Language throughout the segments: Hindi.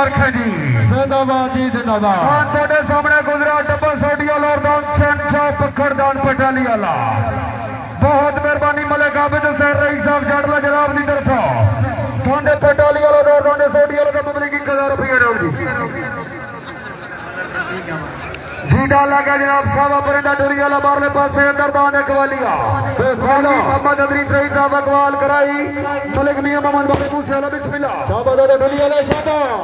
मुबारक जी जिंदाबाद जी जिंदाबाद। थोड़े सामने गुजरा डब्बा सोडी वाला और दान शहनशाह पखड़दान पटाली वाला। बहुत मेहरबानी मलिक आबिद हुसैन रईस साहब जाडला जनाब की तरफों थोड़े पटाली वाला और थोड़े सोडी वाला का पब्लिक 1000 रुपये राम जी जी डाला गया जनाब साहब परिंदा डोरी वाला बारले पास अंदरदान अकवालिया मोहम्मद अदरीस रईस साहब अकवाल कराई मलिक मियां मोहम्मद बाबे मूसे वाला बिस्मिल्लाह शाबाश डोली वाले शाबाश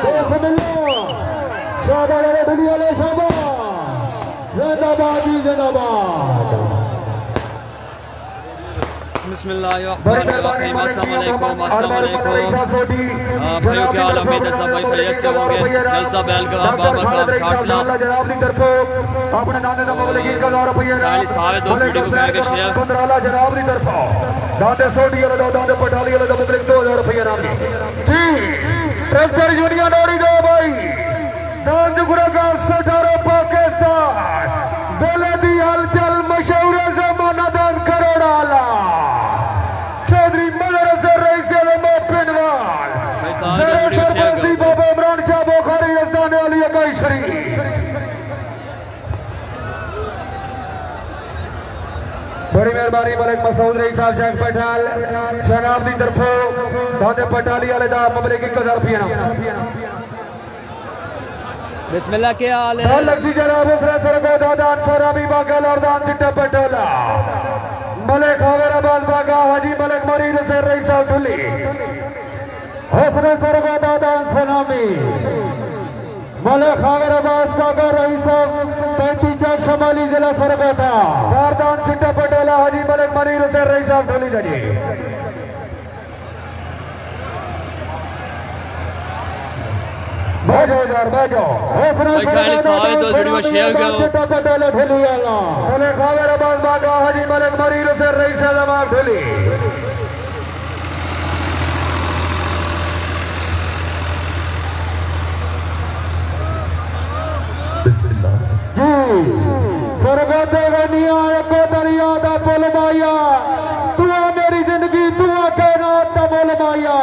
बिस्मिल्लाह शाबाश डोली वाले शाबाश जिंदाबाद जी जिंदाबाद। बिस्मिल्लाहिर्रहमानिर्रहीम। अस्सलाम वालेकुम भाइयों क्या हाल, उम्मीद है सब भाई खैरियत से होंगे। जलसा बैलगाह बाबा काम छाटला जनाब की तरफ अपने नाने दा मौलवी का 1000 रुपए खाली सारे दोस्त वीडियो को करके शेयर पंद्रहला जनाब की तरफ दादे सोडी वाला दादे पटाली वाला दा पब्लिक 2000 रुपए नाम जी ट्रैक्टर यूनियन दौड़ी दो भाई दांज गुरगांव 18 पाकिस्तान बोले दी हलचल मशहूर जमाना दान करोड़ आला चौधरी मदरसा रईस पिनवाल बाबा इमरान शाह बुखारी अस्ताने वाली अकाई शरीफ। बड़ी मेहरबानी मलिक मसूद रईस साहब जंग पठाल जनाब की तरफों दादे पटाली वाले दा पब्लिक 1000 रुपये नाम। बिस्मिल्लाह के हाल है लक्ष्मी जनाब उसरा सरगो दादा अनसरा भी बागल और दान चिट्टा पटोला मलिक हवेराबाद बागा हाजी मलिक मरीद से रईस साहब ढुली हसने सरगो दादा अनसनामी मलिक हवेराबाद बागा रईस साहब 35 चक शमाली जिला सरगो था दान चिट्टा पटोला हाजी मलिक मरीद से रईस साहब ढुली जी बैठो यार बैठो खाली सारे दोस्त वीडियो शेयर करो। मलिक हवेराबाद बागा हाजी मलिक मरीद से रईस साहब ढुली सरगते गनिया एको दरिया दा पुल माया तू मेरी जिंदगी तू कैनात दा मुल माया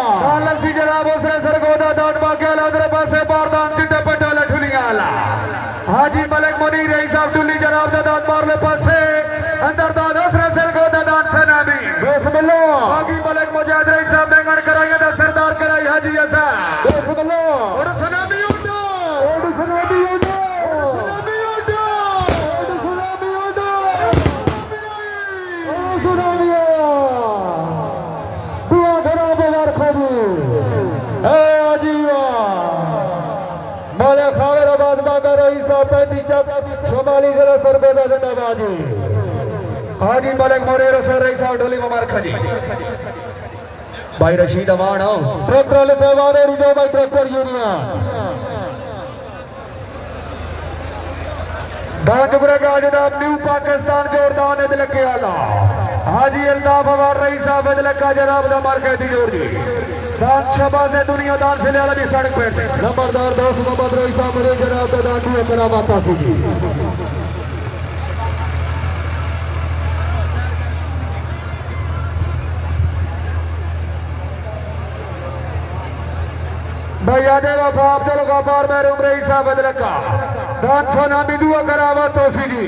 लसी जनाब उसने सरगोदा दान बागे अदर पासे बारदान चिट्टे पटाले ठुलियां आला हाजी मलिक मुनीर रईस साहब ठुली जनाब दा दान बारले पासे अंदर दान उसने सरगोदा दान सनामी बिस्मिल्लाह हाजी मलिक मुजाहिद रईस साहब बैंगन कराई दा सरदार कराई हाजी असा बिस्मिल्लाह और सनामी उठो और सनामी उठो शमाली जिला सरगोदा जिंदाबाद जी हाजी मलिक मोरेर से रईस साहब ढोली मुबारक जी भाई रशीद अमान ट्रैक्टर से वाले दो भाई ट्रैक्टर यूनियन दानपुरा का जनाब न्यू पाकिस्तान जोरदान दिल के आला हाजी अल्ताफ अवार रईस साहब दिल का जनाब दा मार्केट जोर जी दान शबा से दुनिया दान से वाला भी सड़क पे नंबरदार दोस्त मोहम्मद रईस साहब मेरे जनाब दा दान की करामात हासिल की भाई आदे वफा अब्दुल गफार महरूम रईस साहब लगा दान सोना भी दुआ करावा तोसी जी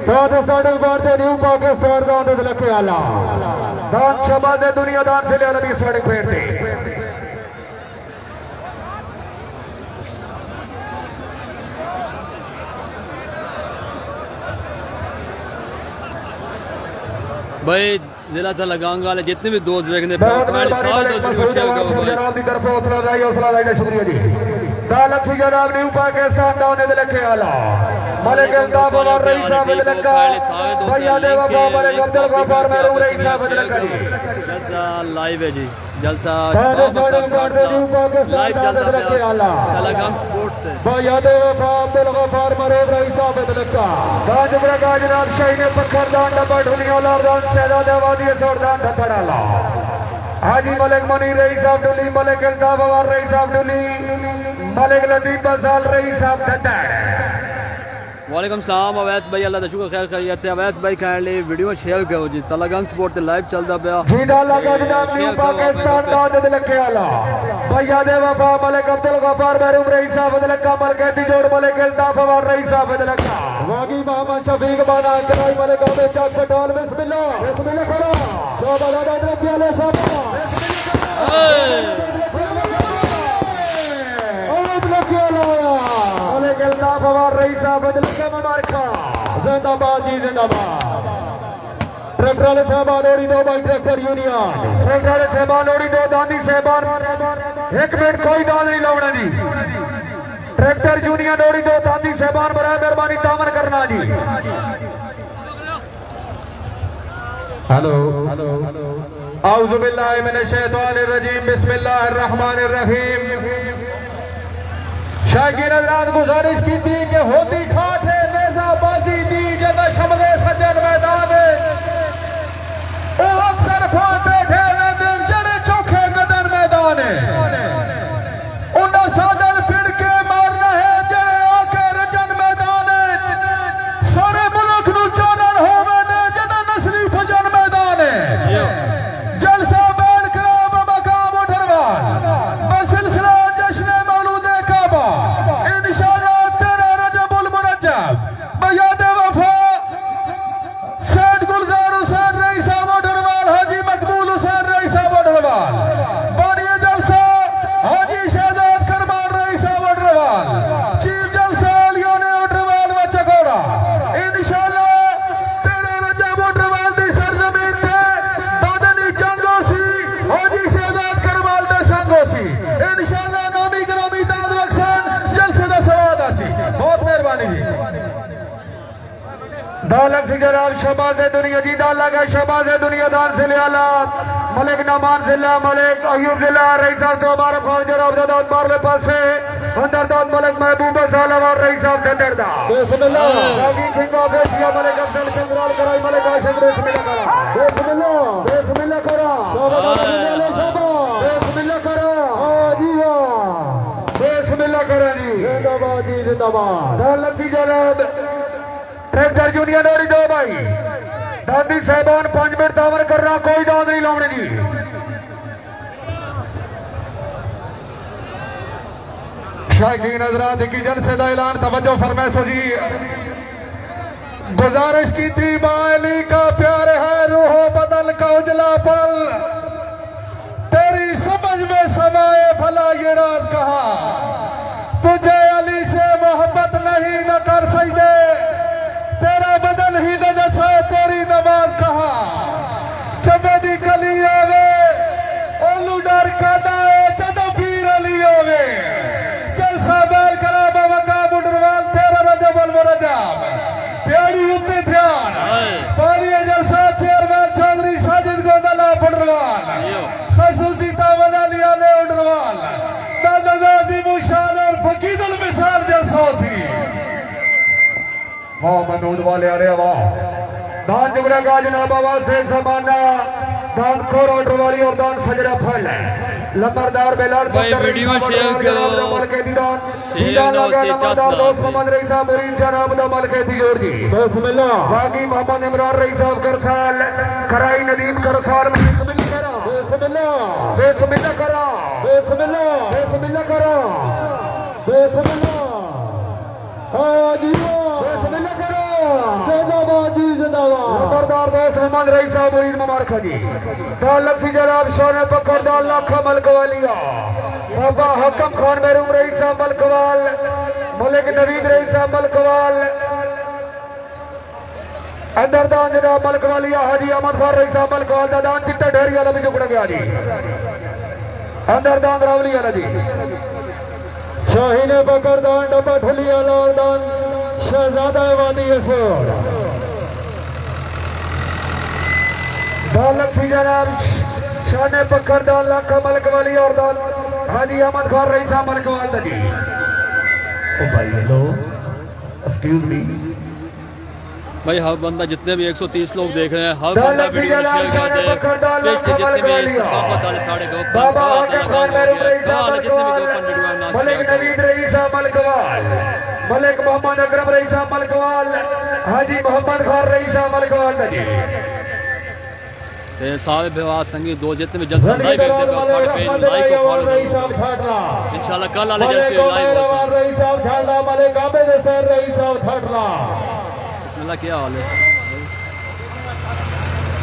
दान साडल बार न्यू पाकिस्तान दान लगे आला दान शबा दे दुनिया दान से वाला भी सड़क पे भाई जिला था लगाऊंगा वाले जितने भी दोस्त देखने सारे दोस्त जनाब की तरफ हौसला लाइए शुक्रिया जी लक्ष्मी जनाब न्यू पाकिस्तान डाउन लखे आला मलिक अल्ताफ अवार रईस साहब लगा भैया देवा मलिक अब्दुल गफार महरूम रईस साहब लगा जी जलसा लाइव है जी जलसा लाइव चलता लगाम स्पोर्ट्स पे भैया देवा अब्दुल गफार महरूम रईस साहब लगा गाजपुरा का जनाब शाही ने पखरदान डब्बा ढुलिया लारदान शहजाद आबादी जोरदान ठठड़ाला हाजी मलिक मुनीर रईस साहब ढुली मलिक अल्ताफ अवार रईस साहब ढुली मलिक लतीफ बसाल रईस साहब ठट्टर वालेकुम सलाम अवैस भाई, अल्लाह दा शुक्र खैर खैरियत है। अवैस भाई काइंडली वीडियो शेयर करो जी, तलागंज स्पोर्ट ते लाइव चलदा पिया। जीदा लगा जनाब न्यू पाकिस्तान का दे लखे आला भैया दे वफा मलिक अब्दुल गफार महरूम रईस साहब दे लका मल कहती जोड़ मलिक इल्ताफ अवार रईस साहब दे लका वागी मोहम्मद शफीक बाना कराई मलिक अबे चक पटाल बिस्मिल्लाह बिस्मिल्लाह करो शाबाश अल्लाह के आले शाबाश मलिक इल्ताफ अवार रईस साहब दे लका मुबारका जिंदाबाद जी जिंदाबाद। ट्रैक्टर वाले साहबान और दो भाई ट्रैक्टर यूनियन ट्रैक्टर वाले साहबान लोड़ी दो दानी साहबान एक मिनट कोई दाल नहीं लाउना जी। ट्रैक्टर यूनियन लोड़ी दो दानी साहबान बड़ा मेहरबानी दामन करना जी। हेलो औज़ु बिल्लाहि मिनश शैतानिर रजीम बिस्मिल्लाहिर रहमानिर रहीम। शागिर हज़रात गुजारिश की थी कि होती ठाठ है नेज़ाबाजी दी जब शमले सज्जन मैदान ओ अक्सर फान बैठे दिल जड़े चौखे गदर मैदान उन्हें सादर फिर के मारना है जड़े आके रजन मैदान सारे मुल्क नू चानन होवे ने जड़ा नस्ली फजन मैदान जलसा बैल कराम मकाम उठरवान बसिलसिला जश्न मौलूद काबा इंशाअल्लाह तेरा रजबुल मुरज्जब बयाद वफा सैयद गुलजार हुसैन रईस साहब उठरवान हाजी मकबूल हुसैन रईस साहब उठरवान बानी जलसा हाजी शहजाद करमान रईस साहब उठरवान चीफ जलसा लियोने उठरवान व चकोड़ा इंशाअल्लाह तेरे रजब उठरवान दी सरजमीन पे दादनी जंगो सी हाजी शहजाद करमाल दे संगो सी इंशाअल्लाह नोमी ग्रामी दाद वक्सन जलसे दा सवाद आसी। बहुत मेहरबानी जी। दालक से जनाब शबाज दुनिया जी दाल लगा शबाज दुनिया दान से लिया मलिक नमान जिला मलिक अयूब जिला रईस साहब तो हमारा फौज जनाब दाद मारले पास से अंदर दाद मलिक महबूब सालम और रईस साहब अंदर दा बिस्मिल्लाह रागी king of Asia Malik Afzal कंगराल कराई मलिक आशिक बिस्मिल्लाह करा बिस्मिल्लाह करा बिस्मिल्लाह करा जी बिस्मिल्लाह करा जी। जिंदाबाद जी जिंदाबाद। दालक की जनाब ट्रैक्टर यूनियन और दो भाई दादी साहबान 5 मिनट दावर कर रहा कोई दाद नहीं लाने जी। शायकीन हज़रात की जलसे का ऐलान तवज्जो फरमाइशो जी। गुजारिश की थी माली का प्यार है रूहो बदल का उजला पल तेरी समझ में समाए भला ये राज कहा तुझे अली से मोहब्बत नहीं न कर सकते तेरा बदल ही न जैसा तेरी नमाज कहा चमे दी कली आवे ओलू डर कादा जदों पीर अली आवे जलसा बैल करा बाबा बुडरवाल तेरा रजब अल मुरज्जब प्यारी उत्ते ध्यान पानी जलसा चेयरमैन चौधरी साजिद गोंदला बुडरवाल खसूसी तावल अली आले उडरवाल दादाजी मुशाल और फकीदुल मिसाल जलसा सी मोहम्मद वाले अरे वाह दान जुगरा का जनाब आवाज से जमाना दान खोर ऑर्डर वाली और दान सजरा फल लंबरदार बेलाल भाई वीडियो शेयर करो मल के दीदान शेयर नो से लंबरदार दोस्त मोहम्मद रईस साहब मुरीद जनाब दा मल के दियोर जी बिस्मिल्लाह बाकी मोहम्मद इमरान रईस साहब करसाल खराई नदीम करसाल बिस्मिल्लाह करा बिस्मिल्लाह करा बिस्मिल्लाह करा जिंदाबाद जी जिंदाबाद। खबरदार दोस्त मोहम्मद रईस साहब मुरीद मुबारक जी दालत सी जनाब सोने पकड़ दाल लाखा मलकवालिया बाबा हकम खान महरूम रईस साहब मलकवाल मलिक नवीद रईस साहब मलकवाल अंदर दान जनाब मलकवालिया हाजी अहमद खान रईस साहब मलकवाल दा दान चिट्टा ढेरी वाला भी जुकड़ गया जी अंदर दान रावली वाला जी शाहीन बकरदान डब्बा ठलिया लाल दान शहजादा वादी असर दालत सी जनाब शाने पकड़ दान लाखा मलकवाली और दान हाजी अहमद खान रईस साहब मलकवाल दा जी ओ भाई हेलो एक्सक्यूज मी भाई हर बंदा जितने भी 130 लोग देख रहे हैं हर बंदा वीडियो शेयर कर दे स्पेशली जितने भी सकाफत वाले साढ़े बाबा हकम खान महरूम रईस साहब जितने भी मलकवाल वीडियो मलिक नवीद रईस साहब मलकवाल मलिक मोहम्मद अकरम रईस साहब मलकवाल हाजी मोहम्मद खान रईस साहब मलकवाल जी ते सारे विवाह संगीत दो जितने भी जलसा लाइव देखते हो सारे पेज लाइक को फॉलो करो इंशाल्लाह कल वाले जलसे लाइव हो सर रईस साहब ठाडला मलिक आबेद सर रईस साहब ठाडला बिस्मिल्लाह क्या हाल है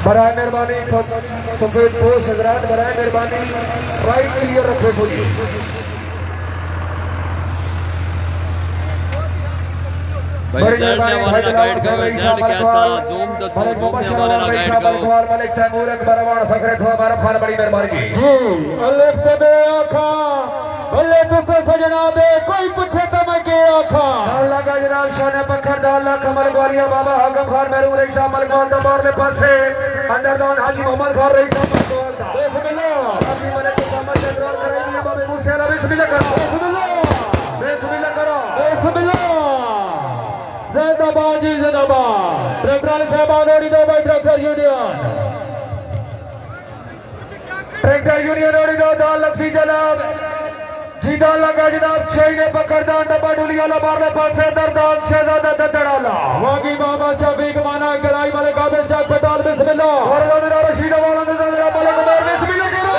बराए मेहरबानी सफेद पोस्ट हजरात बराए मेहरबानी राइट क्लियर रखे पूरी भाई जेड ने हमारे ना गाइड करो जेड कैसा जूम दसो जूम ने हमारे ना गाइड करो मलिक तैमूर बरवान फकरे ठो हमारा फार बड़ी मेहरबानी जी अल्लाह से बे आखा अल्लाह तुसे सजना दे कोई पूछे तो मैं के आखा अल्लाह का जनाब शान पत्थर डाल कमल ग्वालिया बाबा हाकम खान मेरू रईस साहब मलकवाल दरबार में पासे अंडरडाउन हाजी मोहम्मद खान रईस साहब मलकवाल बिस्मिल्लाह हाजी मलिक मोहम्मद जदराल करेंगे बाबे मुझसे बिस्मिल्लाह करो बिस्मिल्लाह करो बिस्मिल्लाह जिंदाबाद जी जिंदाबाद ट्रैक्टर साहब और दो भाई ट्रैक्टर यूनियन ट्रैक्टर यूनियन और दो दाल लक्सी जनाब जीदा लगा जनाब छह ने पकड़दान डब्बा डुलिया ला बारह पासे दरदान शहजादा ददड़ाला वागी बाबा शफीक माना कराई मलिक आबेद चक पटाल बिस्मिल्लाह और मेरा रशीद वाला ददड़ा मलिक उमर बिस्मिल्लाह करो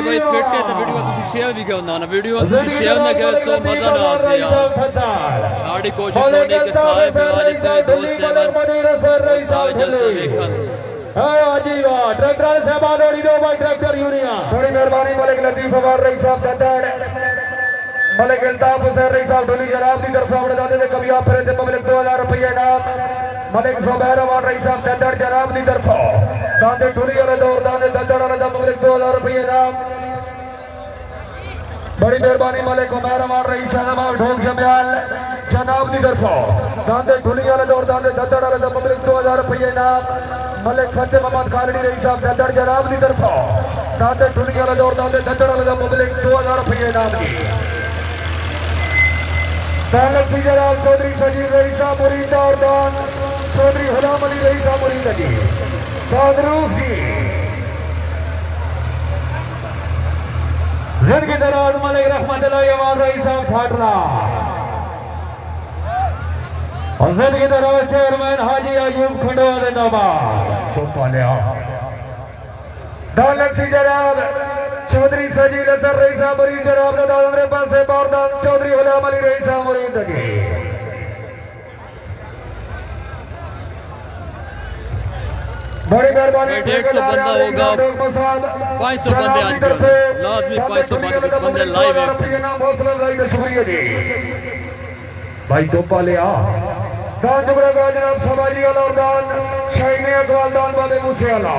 भाई फिट तो वीडियो तुसी शेयर भी करो ना वीडियो तुसी शेयर ना करो सो मजा ना आसे यार साडी कोशिश होनी कि सारे विवाह जितने दोस्त हैं सारे जलसे देखन हाजी वाह ट्रैक्टर साहब और दो भाई ट्रैक्टर यूनियन बड़ी मेहरबानी मलिक लतीफ अवार रईस साहब ददड़ मलिक इल्ताफ हुसैन रईस साहब डोली जनाब की तरफ से अपने दादे कभी आप फिर पब्लिक 2000 रुपये इनाम मलिक जुबैर अवार रईस साहब ददड़ जनाब की तरफ दादे डोली वाले दौर दादे ददड़ वाले पब्लिक 2000 रुपये इनाम बड़ी मेहरबानी मलिक उमर अवार रईस साहब ढोक जमयाल जनाब की तरफ दादे डोली वाले दौर दादे ददड़ वाले पब्लिक 2000 रुपये इनाम मलिक खत्ते मोहम्मद खालड़ी रईस साहब ददड़ जनाब की तरफ दादे डोली वाले दौर दादे ददड़ वाले पब्लिक 2000 रुपये इनाम की लक्ष्मी जनाब चौधरी सजीर रईस साहब मुरीद और दान चौधरी गुलाम अली रईस साहब मुरीद जी कादरूसी जिंदगी दराज मलिक रहमतुल्लाह अवार रईस साहब ठाडला और जिंदगी दराज चेयरमैन हाजी अयूब खंडवा जिंदाबाद दान लक्ष्मी जनाब चौधरी सजीर असर रईस साहब मुरीद जनाब दादरे पास से बारदान चौधरी गुलाम अली रईस साहब मुरीद जी बड़ी मेहरबानी 150 बंदा होगा 500 बंदे आज लाजमी 500 बंदे लाइव है शुक्रिया जी भाई तो पाले आ दान जुबरा का जनाब सवाली और दान शाहीन अकवाल दान बाबे मूसे वाला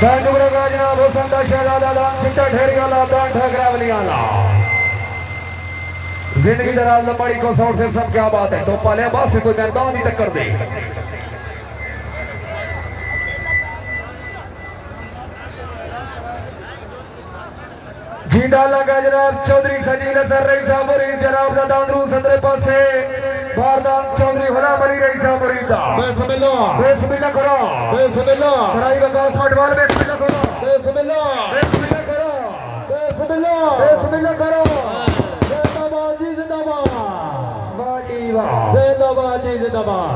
दान जुबरा का जनाब हुसैन का शहजादा दान चिट्टा ढेरी वाला दान ठगरावली वाला जिंदगी दराज लंबाई को सौर से सब क्या बात है तो पाले बात से कोई मैदान ही टक्कर दे जींदा लगा जनाब चौधरी सजील असर रईस साहब मुरीद जनाब का दानरू संदरे पास से बारदान चौधरी गुलाम अली रईस साहब मुरीद बिस्मिल्लाह बिस्मिल्लाह करो बिस्मिल्लाह बड़ाई वकास मटवाल बिस्मिल्लाह करो बिस्मिल्लाह बिस्मिल्लाह करो बिस्मिल्लाह बिस्मिल्लाह करो जिंदाबाद जी जिंदाबाद वाह वाह जिंदाबाद जी जिंदाबाद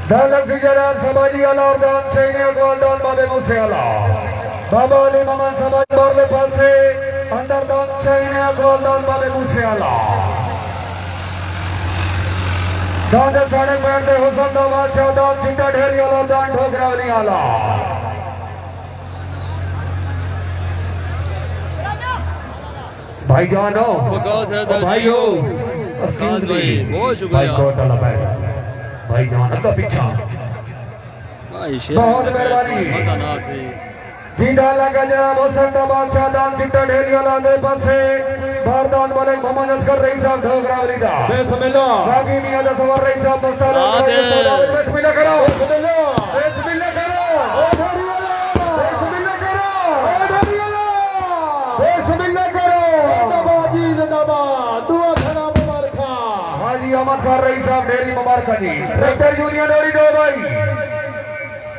दान लक्ष्मी जनाब समाजी आला और दान चैनी अकवाल दान बाबे मूसे आला बाबा अली मोहम्मद समाज बारले पास से अंदर दान चैनी अकवाल दान बाबे मूसे आला दान साढ़े पैंट दे हुसन दा बादशाह दान चिट्टा ढेरी आला दान ठोकरावली आला भाई जानो बकवास है भाई हो बकवास भाई बहुत शुक्रिया भाई जान अल्लाह पीछा भाई शेर बहुत मेहरबानी। मजा ना से जींदा लगा जनाब हुसैन दा बादशाह दान चिट्टा ढेरी वाला दे पासे बारदान वाले मोहम्मद असगर रईस साहब ढोकरावली दा बिस्मिल्लाह बागी मियां दा सवार रईस साहब मस्ताना बिस्मिल्लाह करो बिस्मिल्लाह कदी ट्रैक्टर यूनियन ओरी दो भाई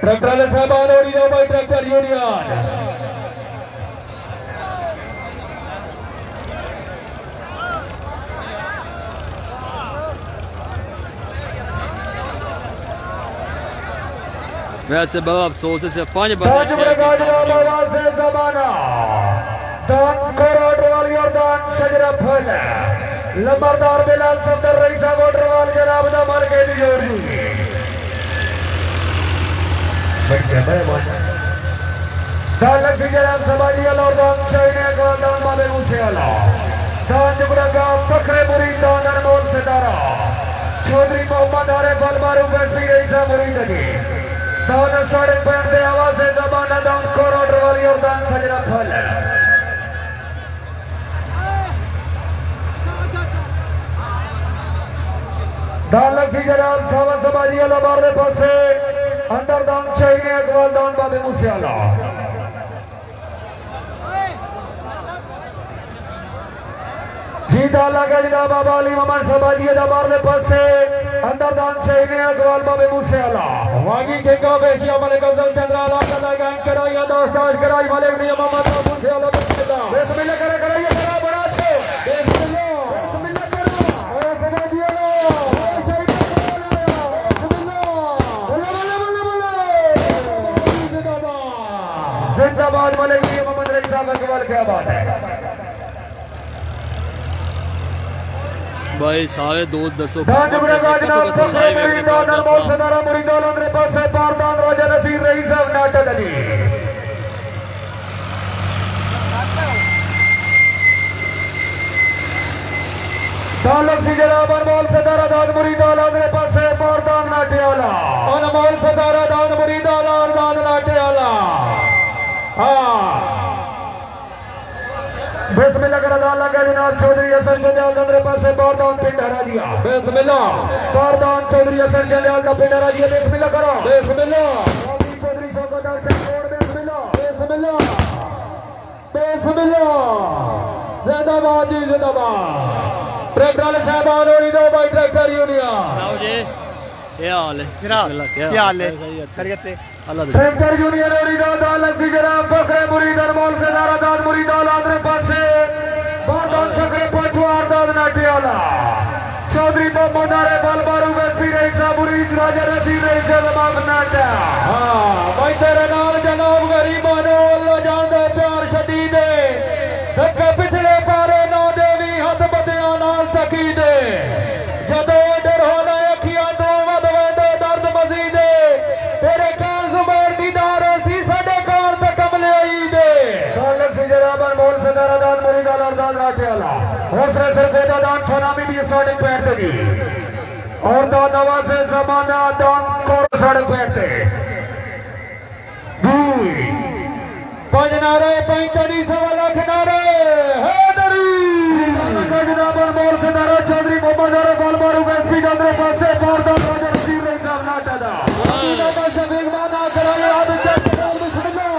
ट्रैक्टर वाले साहबान ओरी दो भाई ट्रैक्टर यूनियन वैसे बाबा अफसोस से 5 दान जुबरेगा जनाब आवाज से जमाना दान करोड़ वाली और दान शजरा फल लंबरदार बिलाल सफदर रईसा वोटरवाल जनाब दा मार के दी जोड़ दी दान लक्ष्मी जनाब समाजी अल और दान शाहीने का दान माले मुझसे अला दान जुबरेगा फखरे बुरी दान अनमोल सितारा चौधरी मोहम्मद आरे फल मारू बैठी रईसा मुरीद की दान साढ़े पैंट दे आवाज से जमाना दान करोड़ वाली और दान सजरा फल दान लक्ष्मी जनाब सावा समाजी अला बारले पासे अंदर दान शाहीने अकबाल दान बाबे मुझसे अला जी दाला का जनाब बाबा अली मोहम्मद समाजी अला बारले पासे अंदर दान शाहीने अकबाल बाबे मुझसे अला वागी के का बेशिया मलिक अफजल चंद्र अला का लगाएं कराइया दोस्ताज कराई मलिक ने मोहम्मद मुझसे अला बिस्मिल्लाह करे कराइए करा बड़ा छे बिस्मिल्लाह बिस्मिल्लाह करो और समाजी अला जिंदाबाद मलिक ने मोहम्मद रईसा अकबाल क्या बात है भाई सारे दोस्त दसो दान जुबरेगा जनाब फखरे मुरीद दान अनमोल सितारा मुरीद अंदर पासे पारदान राजा नसीर रईस साहब नाटक अली दान लक्ष्मी जनाब अनमोल सितारा दान मुरीद अंदर पासे पारदान नाट्याला अनमोल सितारा दान मुरीद दान नाट्याला बिस्मिल्लाह कर अल्लाह लगा जनाब चौधरी हसन जलाल अंदर पासे बारदान पिंड हरा दिया बिस्मिल्लाह बारदान चौधरी हसन जलाल का पिंड हरा दिया बिस्मिल्लाह करो बिस्मिल्लाह चौधरी शौकत से छोड़ बिस्मिल्लाह बिस्मिल्लाह बिस्मिल्लाह जिंदाबाद जी जिंदाबाद ट्रैक्टर वाले साहबान और दो भाई ट्रैक्टर यूनियन आओ जी क्या हाल है क्या हाल है खैरियत है अल्लाह ट्रैक्टर यूनियन और दो दान लक्ष्मी जनाब फखरे मुरीद अनमोल से नारा दान मुरीद अंदर पासे बारदान फखरे पटवार दान नाट्याला चौधरी मोहम्मद आरे बाल मारू व्यक्ति रईसा मुरीद राजा नसीर रईसा जमात नाटा भाई तेरे नाल जनाब गरीबानो अल्लाह जान दे प्यार छड़ी दे धक्के पिछले पारे ना देवी हथ बदिया नाल तकी दे जदों डर होना अखियां तो वध वेंदे दर्द मजीदे तेरे काल जुबान दीदार सी साडे कार ते कमले आई दे दान लक्ष्मी जनाब अनमोल सितारा दान मुरीद दान नाट्याला हौसले सिर गोदा दान सोनामी भी साढ़े पैंट दी और दान आवाज से जमाना दान कोर साढ़े पैंट पांच नारे 45 लाख नारे हैदरी जनाब अनमोल सितारा चौधरी मोहम्मद आरे बाल मारू एसपी अंदर पासे बारदान राजा नसीर रईस साहब नाटा दा शफीक माना कराया हाथ चेक बिस्मिल्लाह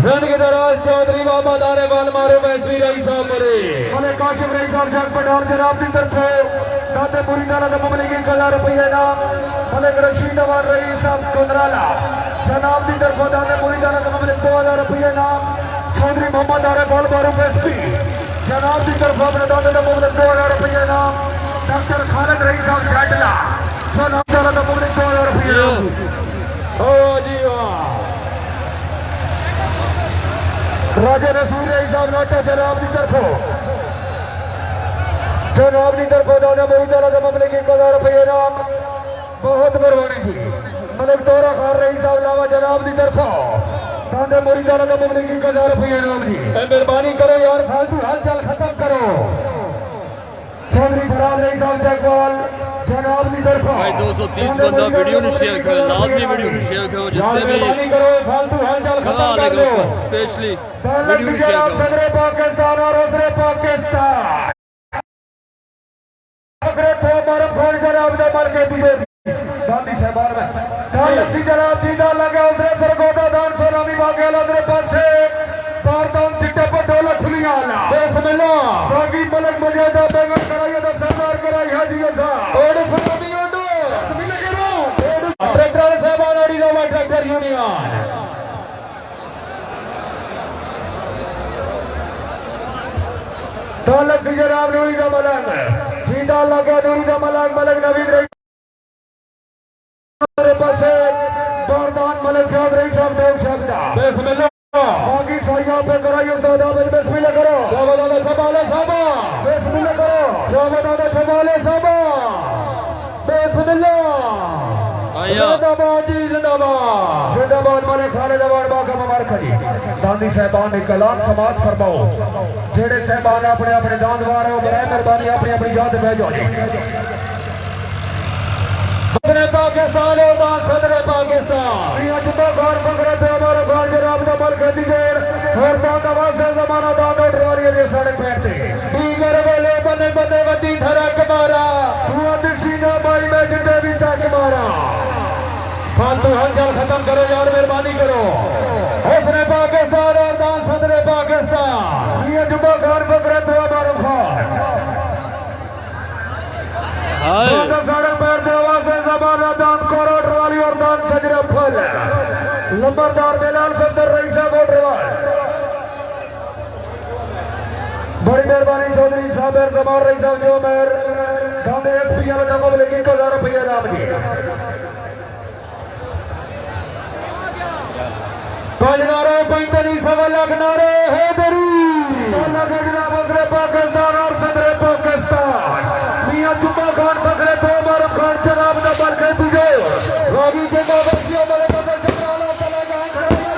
जिंदगी दराज चौधरी बाबा दारे वाल मारो वैसी रईस साहब मरे मले काशिफ रईस साहब जग पठान जनाब की तरफ से दाते पूरी तरह से ममले की 1000 रुपये नाम मलिक रशीद अवान रईस साहब कुंदराला जनाब की तरफ दाते पूरी तरह से ममले 2000 रुपये नाम चौधरी मोहम्मद आरे बाल मारो वैसी जनाब की तरफ अपने दाते का ममले 2000 रुपये नाम डॉक्टर खालिद रईस साहब झाटला जनाब दाते का ममले 2000 रुपये ओ जी वाह राजा नसीर रईस साहब नाटा जनाब की तरफों जनाब की तरफों दादा मुरीद का मामले की 1000 रुपये नाम बहुत मेहरबानी थी मलिक दौरा खान रईस साहब लावा जनाब की तरफों दादा मुरीद का मामले की 1000 रुपये नाम जी मेहरबानी करो यार फालतू हालचाल खत्म करो चौधरी फराज रईस साहब जगवाल जनाब की तरफ भाई 230 बंदा वीडियो ਨੂੰ शेयर करो लाजमी वीडियो ਨੂੰ शेयर करो जितने भी करो फालतू हलचल खत्म कमाल कर है दो स्पेशली वीडियो वीडियो शेयर करो सदरे पाकिस्तान और उसरे पाकिस्तान अगरे तो मारो फोन जनाब दे मर के दिए गांधी साहबान में काल लस्सी जनाब दीदा लगे उसरे सरगोदा दान सोनामी बागे उधरे पासे पारदान चिट्टे पर डोला खुलिया ला बिस्मिल्लाह बागी मलक मर्यादा बेगम कराइए दा सरदार कराई हाजी सा और फरमी ओडो बिस्मिल्लाह करो ट्रैक्टर साहबान और इनोवा ट्रैक्टर यूनियन दौलत जनाब नूरी का मलक सीधा लगा नूरी का मलक मलक नवीद रही पासे दौरदान मलक साहब रही साहब देव शब्दा बिस्मिल्लाह बाकी साइया पे कराइए दादा बिस्मिल्लाह करो शाबाश संभाले शाबाश बिस्मिल्लाह करो शाबाश संभाले शाबाश बिस्मिल्लाह आया जिंदाबाद जी जिंदाबाद जिंदाबाद माने खालिद अवार्ड बाका मुबारक जी गांधी साहबान ने कलाम समाज फरमाओ जेड़े साहबान अपने अपने दानवार हो बराए मेहरबानी अपनी अपनी याद भेजो सदरे पाकिस्तान और दान सदरे पाकिस्तान यहाँ जुम्मा खान पकड़े थे हमारे खान जनाब का मल खेती देर और दान नवाज से जमाना दान और ड्रारिये जे सड़क बैठते दीगर वाले बने बने वती धरक मारा हुआ दिखी ना भाई मैं जिंदे भी तक मारा फालतू हलचल खत्म करो यार मेहरबानी करो हौसले पाकिस्तान और दान सदरे पाकिस्तान ये जुम्मा खान पकड़े थे हमारे खान सड़क पैर देवा से जमाना दान करोड़ वाली और दान सजरा फल नंबरदार बेलाल सदर रईस वोटरवाल बड़ी मेहरबानी चौधरी साहब जमार रईस जो मेयर गांधी एक्सपी जमा लेकिन 1000 रुपया राम जी पांच नारे 45 लाख नारे है दरी पाकिस्तान और सदरे पाकिस्तान मियां जुम्मा खान पकड़े थे हमारे खान जनाब ने मर के तुझे रागी के बाबसियों मेरे बदल चंद्राला चला जाए जनाब लगा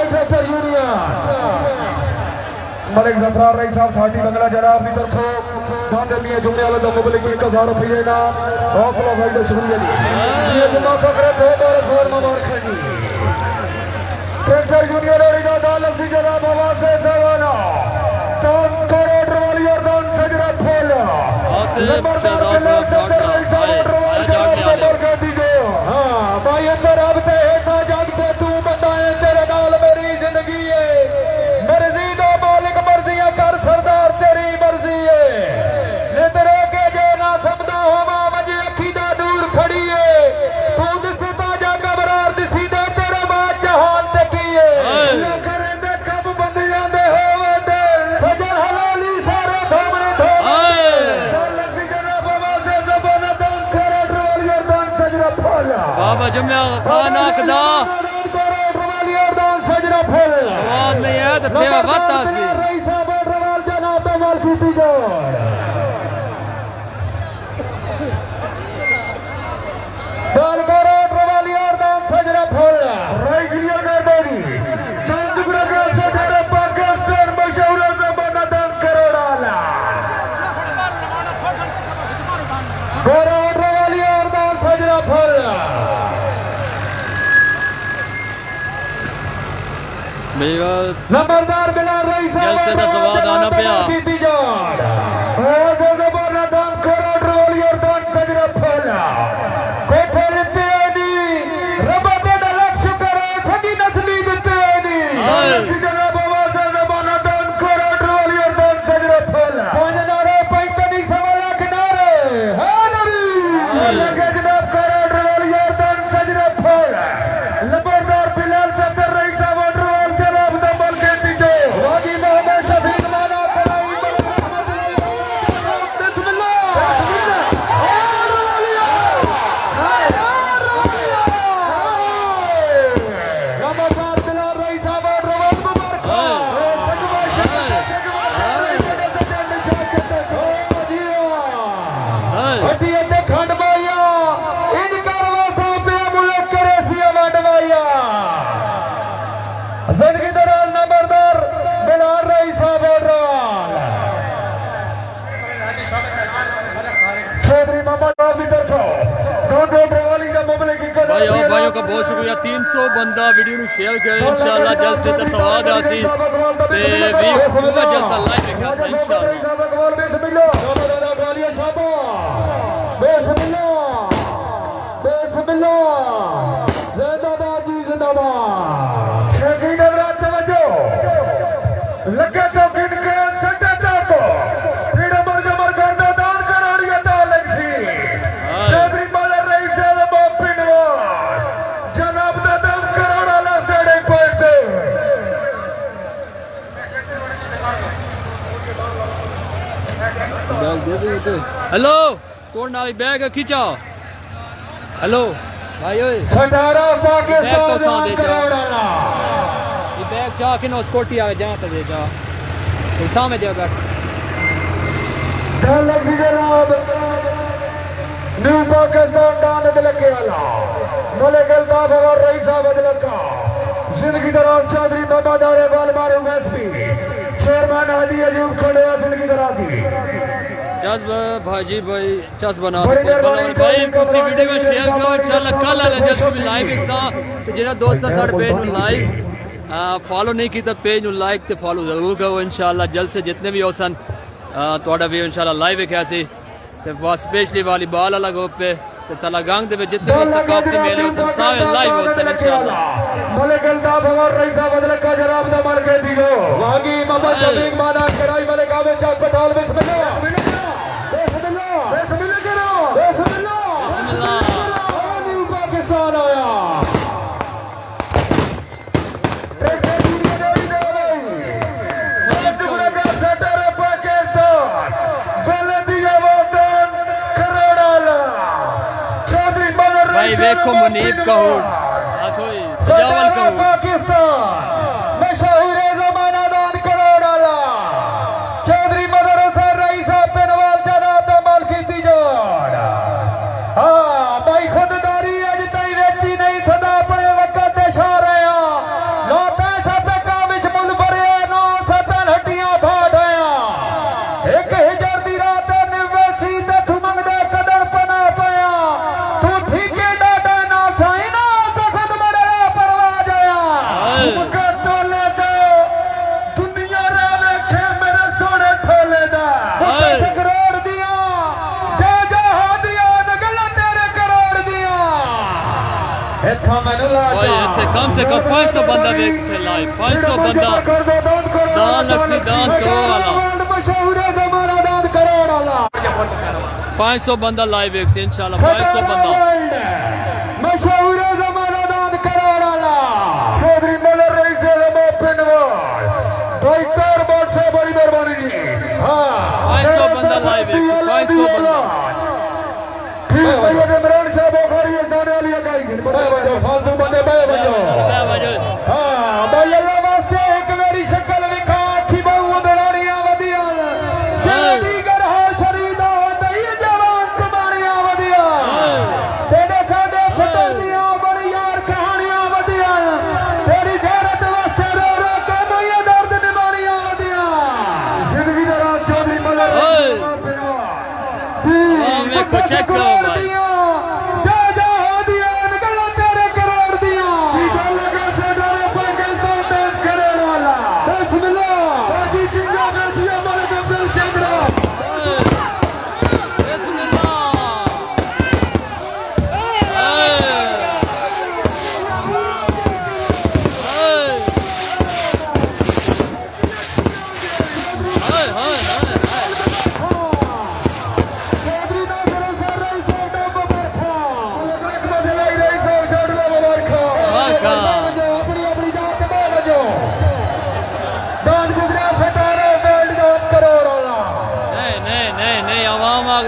ट्रैक्टर यूनियन मलिक जफरार रही साहब थाटी बंगला जनाब की तरफों गांधी मियां जुम्मे वाले तो मुबलिक 1000 रुपये ना हौसला भाई का शुक्रिया जी ये जुम्मा पकड़े थे और फोन मुबारक जी ट्रैक्टर यूनियन और अदालत की जनाब आवाज से सवाना दान करोड़ वाली और दान सजरा फूल हाँ भाई अंदर अब से ऐसा जागते तू बताए तेरे नाल मेरी जिंदगी है मर्जी दो मालिक मर्जियां कर सरदार तेरी मर्जी है निदर के जे ना समझा हवा मजे अखी दा दूर खड़ी है तू दिसता जा घबरार दिसी दे तेरे बाद जहान ते की है करे दे कब बंद जांदे होवे दे सजन हलाली सारे धोमरे बाबा जुम्मा खान आखदा स्वाद नहीं है तो फिर वक्त आसी नंबरदार बिलाल रईस जलसे का स्वाद आना पिया हटिए ते खंड माया इन करवा पे मुल्क करे सिया वंड माया जिंदगी दौरान नंबरदार बिलाल रही साहब चौधरी मोहम्मद आबिद दो ड्राइवरी का मामले की भाइयों का बहुत शुक्रिया 300 बंदा वीडियो ਨੂੰ शेयर करे इंशाल्लाह जल्द से तसवाद आसी ते भी पूरा जलसा लाइव देखा सा लगे तो गिनके सटे तो पीड़े मर जमर करना दान कराड़िया तालक सी चौधरी माला रही से पिंडवार जनाब दा दम कराड़ा ला सड़े पैसे हेलो तोड़ना बैग खींचा हेलो भाई ओए सटारा पाकिस्तान बैग तो साथ दे जा कराड़ा ये बैग जा के ना स्कूटी आवे जा तो दे जा तो सामने जा बैठ तालक सी जनाब न्यू पाकिस्तान डान लगे वाला मलिक अल्ताफ और रईस साहब अदलका जिंदगी दौरान चौधरी मोहम्मद आरे बाल मारू एसपी चेयरमैन हाजी अयूब खड़े जिंदगी दौरान दी जज्ब भाजी भाई चस बना भाई किसी वीडियो को शेयर करो इंशाल्लाह कल वाले जल्द भी लाइव एक साथ जेड़ा दोस्त साडे पेज में लाइव फॉलो नहीं किया पेज ਨੂੰ लाइक ते फॉलो जरूर करो इंशाल्लाह जल्द से जितने भी हो सन ਤੁਹਾਡਾ ਵੀ इंशाल्लाह लाइव है कैसे ते बस स्पेशली वाली बाल वाला ग्रुप पे ते तलागंग दे जितने भी सकाफती मेले हो सन सारे लाइव हो सन इंशाल्लाह मलिक अल्ताफ और रईस साहब अदलका जनाब दा मल के दियो वागी मोहम्मद शफीक माना कराई मलिक आवे चक पठाल बिस्मिल्लाह पाकिस्तान आया भाई देखो मुनीब कहूर सजावल कहूर पाकिस्तान मशहूर जमाना दान करोड़ वाला चौधरी मदर हुसैन रईस साहब पेनवाल जनाब दा माल कीती जोड़ हाँ भाई खुददारी अज तई वेची नहीं सदा अपने वक्त ते छा रहे नो पैसा पे काम विच मुल भरे नो सतन हड्डियां फाड़ आया एक हिजर दी रात निवेसी ते तू मंगदा कदर पना पाया तू ठीके डाटा ना साई ना तो खुद मरे परवा जाया मुका टोले दे दुनिया रे वेखे मेरे सोने ठोले दा करोड़ दिया जा जा हादिया नगल तेरे करोड़ दिया इत्था मैनू ला भाई इतने कम से कम 500 बंदा देखते लाइव 500 बंदा दान लक्ष्मी दान करोड़ वाला मशहूर जमाना दान करोड़ वाला 500 बंदा लाइव एक से इंशाल्लाह 500 बंदा मशहूर जमाना दान करोड़ वाला चौधरी मदर रईस साहब पिंडवाल भाई कारबार से बड़ी मेहरबानी जी हाँ 500 बंदा लाइव एक से 500 बंदा ठीक है इमरान साहब बुखारी जाने वाली इकाई फालतू बंदे हाँ भाई अल्लाह वास्ते एक मेरी शक्ल विखा अखी बहु दरानियां वधिया दीगर हाल शरीदा दई जवान कमानियां वधिया तेरे साडे फटनियां बड़ी यार कहानियां वधिया तेरी गैरत वास्ते रो रो के मैं दर्द निभानियां वधिया जिंदगी दौरान चौधरी मदर में को चेक करो भाई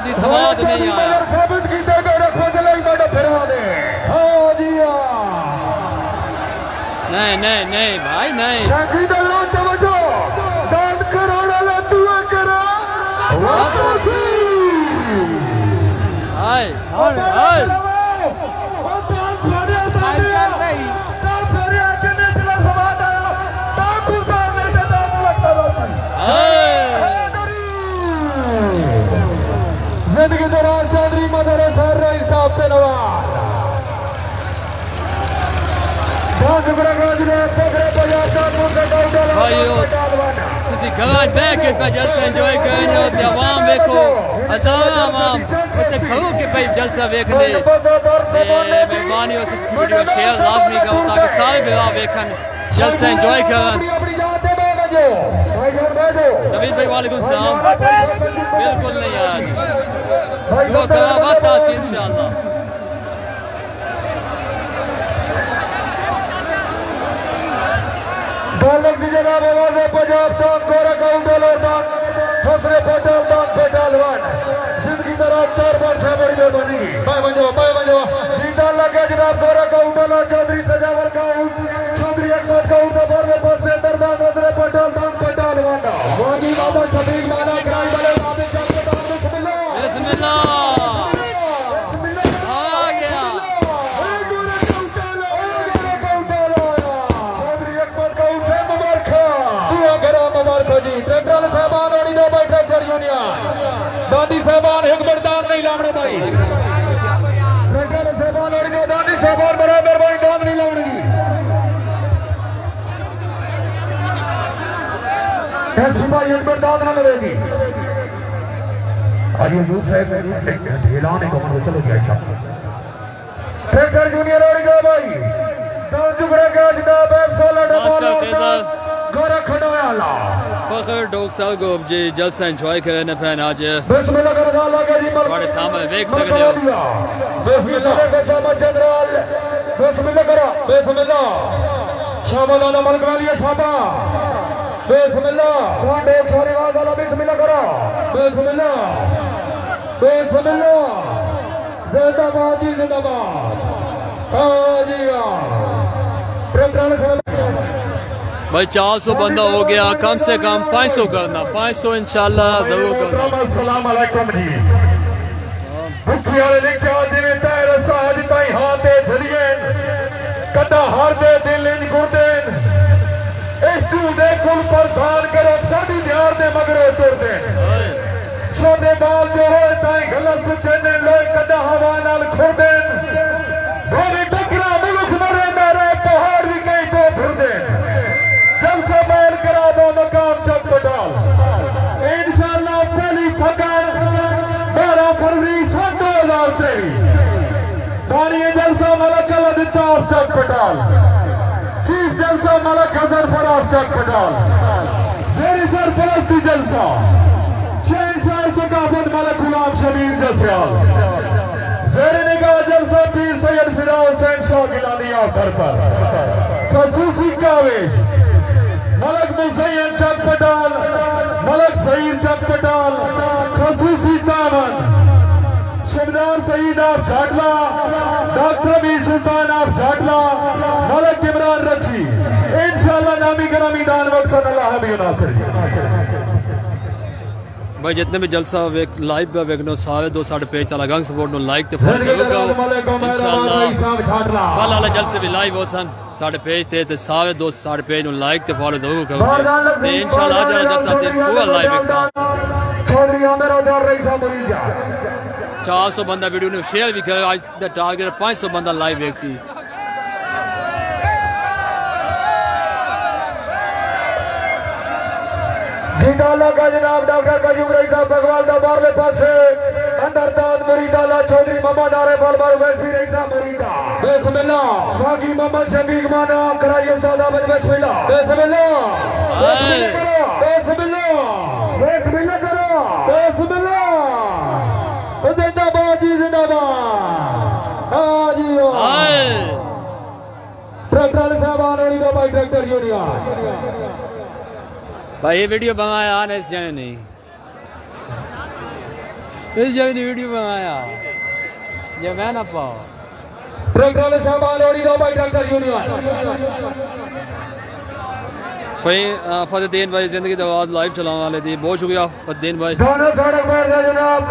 दी समाज नहीं आया साबित कीते मेरे खुद लई बड़ा फिरवा दे हां जी नहीं भाई नहीं शादी दा लो तवज्जो दान करोड़ वाला दुआ करा वापसी हाय हाय जिंदगी दौरान चौधरी मदर सर रही साहब पे नवाज ਤੁਸੀਂ ਘਰ ਬਹਿ ਕੇ ਪਾ ਜਲਸਾ ਇੰਜੋਏ ਕਰਨੋ ਤੇ ਆਵਾਮ ਵੇਖੋ ਹਜ਼ਾਰਾਂ ਆਵਾਮ ਉੱਤੇ ਖੜੋ ਕੇ ਭਾਈ ਜਲਸਾ ਵੇਖਦੇ ਤੇ ਮਿਹਰਬਾਨੀ ਹੋ ਸਕਦੀ ਵੀਡੀਓ ਸ਼ੇਅਰ ਲਾਜ਼ਮੀ ਕਰੋ ਤਾਂ ਕਿ ਸਾਰੇ ਵੀਰ ਵੇਖਣ ਜਲਸਾ ਇੰਜੋਏ ਕਰਨ नवीद भाई वालेकुम सलाम बिल्कुल नहीं यार जो करावत आसी इंशाल्लाह बालक की जनाब आवाज़ पंजाब दान कोरा काउंटर और दान हसरे पटेल दान पहलवान जिंदगी दराज 4 बार साबर में बनेगी बाय बंजो सीधा लगे जनाब कोरा काउंटर चौधरी सजावर काउंट चौधरी अहमद काउंट पर में पास से दरदान हसरे पटेल दान पहलवान वाजी बाबा शबीर माना कराई वाले बाबे जान दान बिस्मिल्लाह आ गया दादी साहबान एक बरदान नहीं लावने भाई साहबान दादी साहबान बराबर भाई दान नहीं लावने भाई एक बरदान ना लवेगी आइए यूथ साहब ढेलाने को मन चलो गया ट्रैक्टर जूनियर और गया भाई दान जुगड़ा गया जनाब 16 डबल गोरा खड़ोया ला फखर डॉग साहब को जी जलसा एंजॉय करने पैन आज बिस्मिल्लाह कर गाला के जी बड़े सामने देख सकते हो बिस्मिल्लाह के सामने जनरल बिस्मिल्लाह करो बिस्मिल्लाह शाबाश वाला मलक वाली शाबाश बिस्मिल्लाह कौन एक छोरी वाला बिस्मिल्लाह करो बिस्मिल्लाह जिंदाबाद जी जिंदाबाद हां जी प्रोग्राम भाई 400 बंदा हो गया कम से कम 500 करना 500 इंशाल्लाह जरूर करना अस्सलाम वालेकुम जी भुखी वाले लिखा जिवे तैर साज ताई हाथे झलिए कदा हार दे दिल इन गुरदे इस तू दे कुल प्रधान करो साडी ध्यान दे मगरे तुर दे सोने बाल जो होए ताई गलत सुचने लोए कदा हवा नाल खुर दे भोरे टकरा मुल्क मरे मेरे पहाड़ भी कई तो फिर दे जलसा बैल करा दो मकाम चक डाल इंशाल्लाह पहली फकर 12 फरवरी 2023 दानिये जलसा मलक अल्लाह चक डाल चीफ जलसा मलक हजर फराज चक डाल जेरी सरपरस्ती जलसा शहनशाह सकाफत मलक गुलाम शबीर जसियाल जेरी निगाह जलसा पीर सैयद फिदा हुसैन शाह गिलानी घर पर खसूसी कावेश मलक मुसैयद चक पटाल मलक सईद चक पटाल खसूसी दामन शबनार सईद आप झाटला डॉक्टर अमीर सुल्तान आप झाटला मलक इमरान रची इंशाल्लाह नामी ग्रामी दान मकसद अल्लाह हबीब नासिर भाई जितने भी जलसा लाइव पे वेखनो सारे दो साढ़े पेज तला गंग सपोर्ट नो लाइक ते फॉलो करो इंशाल्लाह कल वाला जलसे भी लाइव हो सन साढ़े पेज ते सारे दो साढ़े पेज नो लाइक ते फॉलो जरूर करो ते इंशाल्लाह आज वाला जलसा से पूरा लाइव एक साथ चौधरी आमिर और रईसा मुरीजा 400 बंदा वीडियो नु शेयर भी करो आज दा टारगेट 500 बंदा लाइव एक सी डाला का जनाब डॉक्टर कयूम रई साहब भगवान दा बारले पासे अंदर दाद मुरीदा ला चौधरी मोहम्मद आरिफ अलबर वैसी रई साहब मुरीदा बिस्मिल्लाह बाकी मोहम्मद शफीक माना कराइए सौदा बिस्मिल्लाह बिस्मिल्लाह बिस्मिल्लाह करो बिस्मिल्लाह जिंदाबाद जी जिंदाबाद हां जी हाय ट्रैक्टर साहब आने का भाई ट्रैक्टर यूनियन भाई ये वीडियो बनाया ना इस जने नहीं इस जने ने वीडियो बनाया ये मैं ना पाओ ट्रैक्टर साहब आने का भाई ट्रैक्टर यूनियन फतेहदीन भाई जिंदगी दवाद लाइव चलाने वाले थी, बहुत शुक्रिया फतेहदीन भाई। दोनों सड़क पर थे जनाब।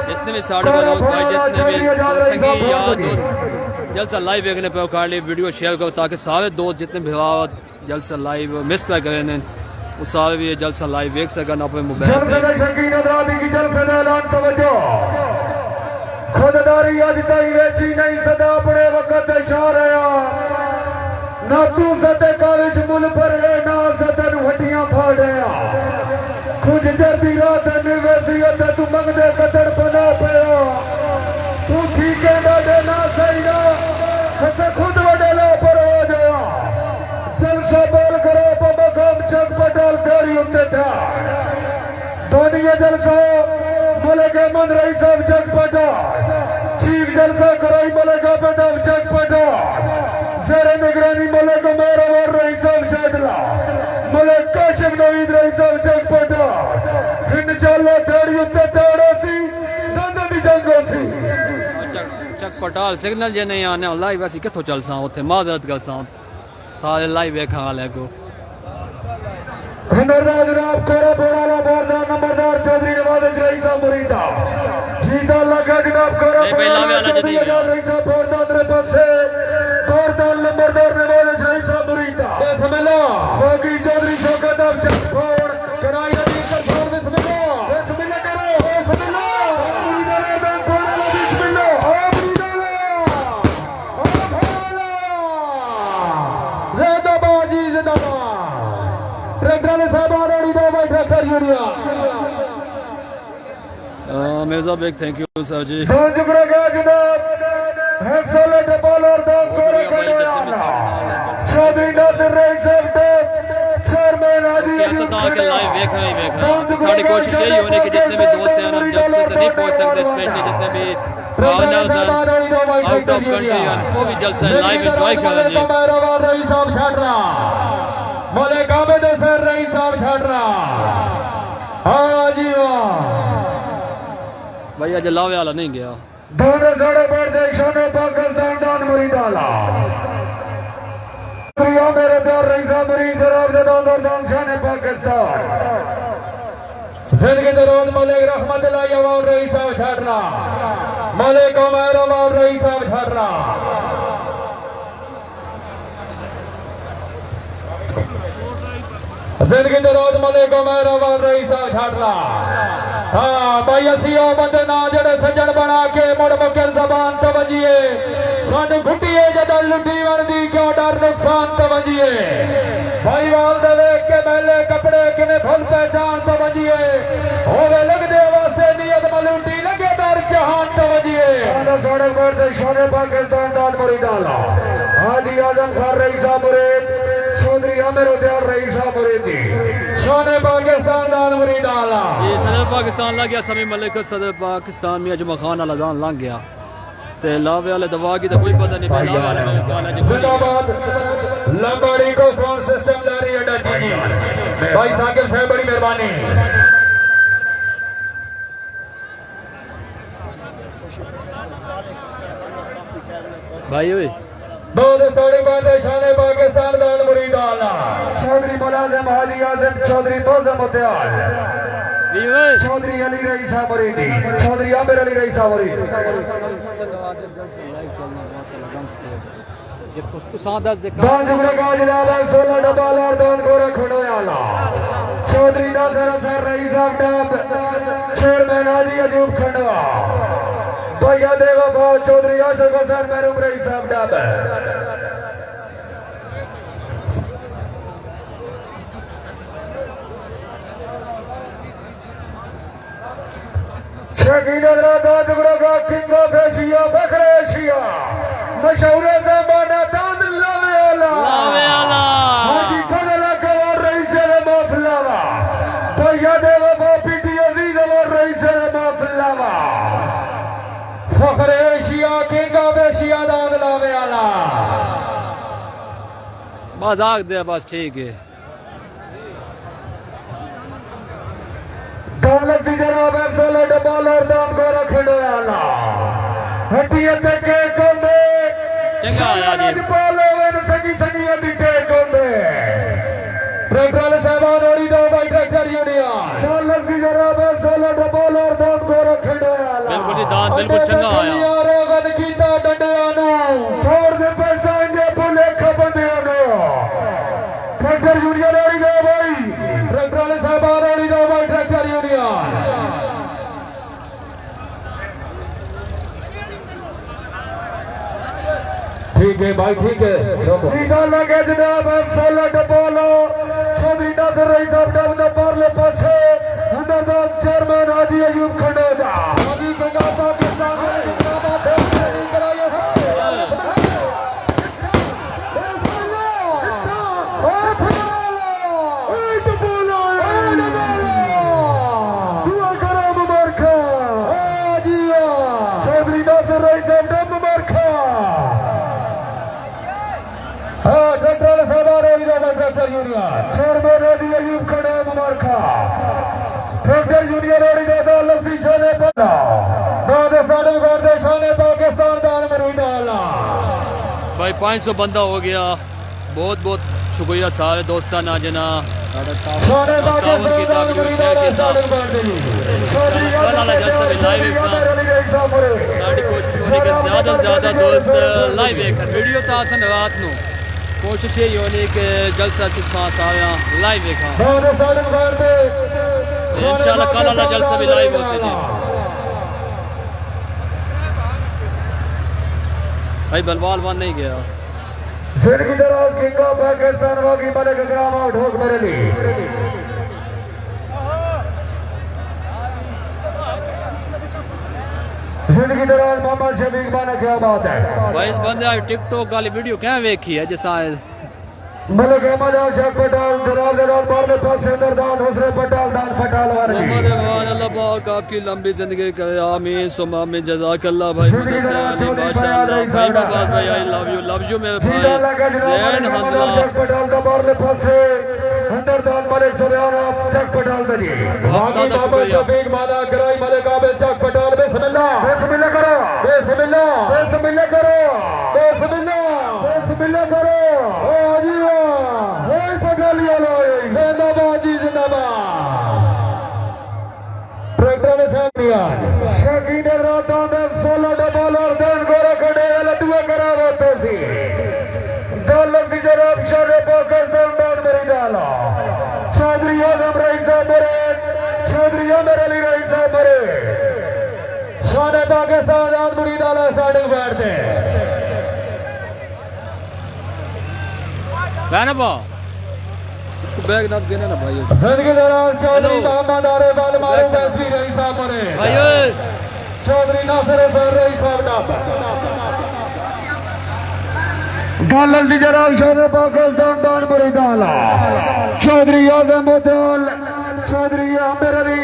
जितने भी साढ़े लोग भाई, जितने भी संगी यार दोस्त जलसा लाइव देखने पे कर ली, वीडियो शेयर करो ताकि सारे दोस्त जितने भी जलसा लाइव मिस पे करें वो सारे भी जलसा लाइव देख सकन अपने मोबाइल खुददारी अज तई वेची नहीं सदा अपने वक्त इशारे ना तू सते काविश मुल पर ना सतन हड्डियां फाड़े खुद जर्दी रात निवेसियत तू मंगदे कदर बना पया तू ठीक है ना सही ना खसे खुद वडेला पर हो जाया जलसा बोल करो बबकम चक पटाल तेरी उत्ते था दोनिया जलसा बोले के मन रही सब चक पटा चीफ जलसा कराई बोले का बेटा चक पटा जरा निगरानी बोले को मेरा और रही सब चटला बोले काशिफ नवीद रही सब चक पटा इन चलो तेरी उत्ते ताड़ा सी दंद दी जंगो सी चक पटाल सिग्नल जे नहीं आने लाइव वैसे कितों चल सा उथे मादरत कर सा सारे लाइव देखा वाले को हुनरराज राव कोरा बोराला बारदार नंबरदार चौधरी नवाज रईसा मुरीदा सीधा लगा जनाब कोरा बोराला चौधरी रईसा बोरदार रे पासे बोरदार नंबरदार नवाज रईसा मुरीदा बिस्मिल्लाह बाकी चौधरी शौकत अब चक फोड़ कराई नदी कर फोड़ बिस्मिल्लाह बिस्मिल्लाह करो बिस्मिल्लाह मुरीदा रे मैं बोराला बिस्मिल्लाह ओ मुरीदा ओ बोराला जिंदाबाद जिंदाबाद Mirza Beg thank you sir ji. Live देख रहे हैं साड़ी कोशिश यही होने की जितने भी दोस्त हैं जब तक नहीं पहुंच सकते स्पेशली जितने भी आउट ऑफ कंट्री वो भी जलसा लाइव एंजॉय कर रहे हैं। बोले काबे दे सर रही साहब छड़ रहा हाँ जी वाह भैया जलावे वाला नहीं गया दोनों सड़क पर देशों पाकिस्तान डान मुरीदाला मेरे प्यार रही साहब मुरीद शराब जदान दानशान पाकिस्तान जिंदगी दौरान मलिक रहमतुल्लाह अवाम रही साहब छड़ रहा मलिक उमर अवाम रही साहब छड़ रहा जिंदगी दौरान मलिक उमर अवाम रही साहब छड़ रहा हाँ भाई असी बंदे ना जड़े सज्जन बना के मुड़ मुकर जबान तवजिए सानू घुटिए जद लुटी वर्दी क्यों डर नुकसान तवजिए भाई वाल दे वेख के मैले कपड़े किने फुल पहचान तवजिए होवे लग दे वास्ते नियत मलूटी लगे दर जहान तवजिए सड़क पर दे शान पाकिस्तान दान मुरीदाला हाजी आजम खान रईसा मुरीद चौधरी आमिर उद्यान रईसा मुरीदी शान पाकिस्तान दान मुरीदाला ये सदर पाकिस्तान लग गया समी मलिक सदर पाकिस्तान में अजमा खान वाला दान लग गया ते लावे वाले दवा की तो कोई पता नहीं भाई लावे वाले गाना जी जिंदाबाद लंबाड़ी को साउंड सिस्टम जारी अड्डा जी भाई साकिब साहब बड़ी मेहरबानी भाई ओए बहुत साड़ी बात शान पाकिस्तान दान मुरीदाला चौधरी मुलाजिम हाजी आजम चौधरी मोहम्मद मुत्याल चौधरी अली रईसा मुरीदी चौधरी आमिर अली रईसा मुरीदी चौधरी चेयरमैन हाजी अजूब खंडवा भैया देवा चौधरी आशक हसन महरूम रही साहब डाब मशहूर जमाना चांद लावे आला हाजी खदला कवर रही से माफलावा भैया देवा पीटी अजीज और रही से माफलावा फखर एशिया किंग ऑफ एशिया दाद लावे आला मजाक दे बस ठीक है दौलत सी जनाब एब्सोल्यूट बॉलर दाम को रखड़ो आला हड्डियां ते के कोंदे चंगा आया जी बॉलर संगी संगी अभी के कोंदे बिल्कुल चंगा आया रोगन कीता डंडियां नूं छोड़ दे पैसांगे भुलेखा बंदियां नूं ट्रैक्टर यूनियन वाली दो भाई ट्रैक्टर वाले साहबान वाली दो भाई ट्रैक्टर यूनियन ठीक है भाई ठीक है सीधा लगे जनाब 16 डबोलो छवि नजर रही साहब डब ने परले पासे अंदर दा चेयरमैन हाजी अयूब खंडोजा हाजी गंगा पाकिस्तान में जिंदाबाद है कराया दुआ करो मुबारका छवि नजर रही साहब डब मुबारका ट्रैक्टर साहबान वाली दो भाई ट्रैक्टर यूनियन चेयरमैन हाजी अयूब खंडोजा मुबारका ट्रैक्टर यूनियन वाली दो लफ्जी शाने बना दादे साडे गौर दे शाने पाकिस्तान दान मरूद आला भाई 500 बंदा हो गया बहुत बहुत शुक्रिया सारे दोस्ताना जना शाने ताउन की पाकिस्तान दान ताकत मरूद है आला कि साडे गौर दे कल वाला जलसा भी लाइव साड़ी कोशिश होने के ज़्यादा से ज़्यादा दोस्त लाइव देखन वीडियो तो आसन रात नू कोशिश ये होनी कि जलसा सिखा सारा लाइव देखा दादे साडे गौर दे इंशाल्लाह कल वाला जलसा भी लाइव हो सके भाई बलवाल वन नहीं गया जिंदगी दराज king of Pakistan walkie Malik Ikram out होक बरेली जिंदगी दराज मोहम्मद शफीक बाना क्या बात है भाई इस बंदे टिकटॉक वाली वीडियो क्या देखी है जैसा मलिक अहमद अल शेख पटाल दराज दराज बारले पास अंदर दान हुसरे पटाल दान पटाल वाली मोहम्मद अमान अल्लाह पाक आपकी लंबी जिंदगी करे आमीन सुम आमीन जज़ाकल्लाह भाई मुदस्सिर माशाअल्लाह भाई मुबारक भाई आई लव यू मेरे भाई जैन हंसला पटाल का बारले पास अंदर दान मलिक सुबहान चक पटाल दरी वाकी बाबा शफीक माना कराई मलिक आबिद चक पटाल बिस्मिल्लाह बिस्मिल्लाह करो बिस्मिल्लाह बिस्मिल्लाह करो बिस्मिल्लाह बिस्मिल्लाह करो ओ जी होय पटालिया लोय जिंदाबाद जी जिंदाबाद ट्रैक्टर में साहब शकीन रातों में 16 डबोलर देन गोरे खड़े लटुआ करा होते सी दौलत की जनाब शाने पाकिस्तान दान मेरी डाला चौधरी आजम रही साहब मेरे चौधरी अमर अली रही साहब मेरे शाने पाकिस्तान दान मुरीद आला साडे बैठते बा उसको बैग ना देना ना भाई जिंदगी दौरान चौधरी हेलो। मोहम्मद आरे बाल मारो वैसी रही साहब मरे भाई ओए चौधरी नासिर सर रही साहब डाब दौलत की जनाब शाने पाकिस्तान दान मेरी डाला चौधरी आजम उद्दौल चौधरी अमर अली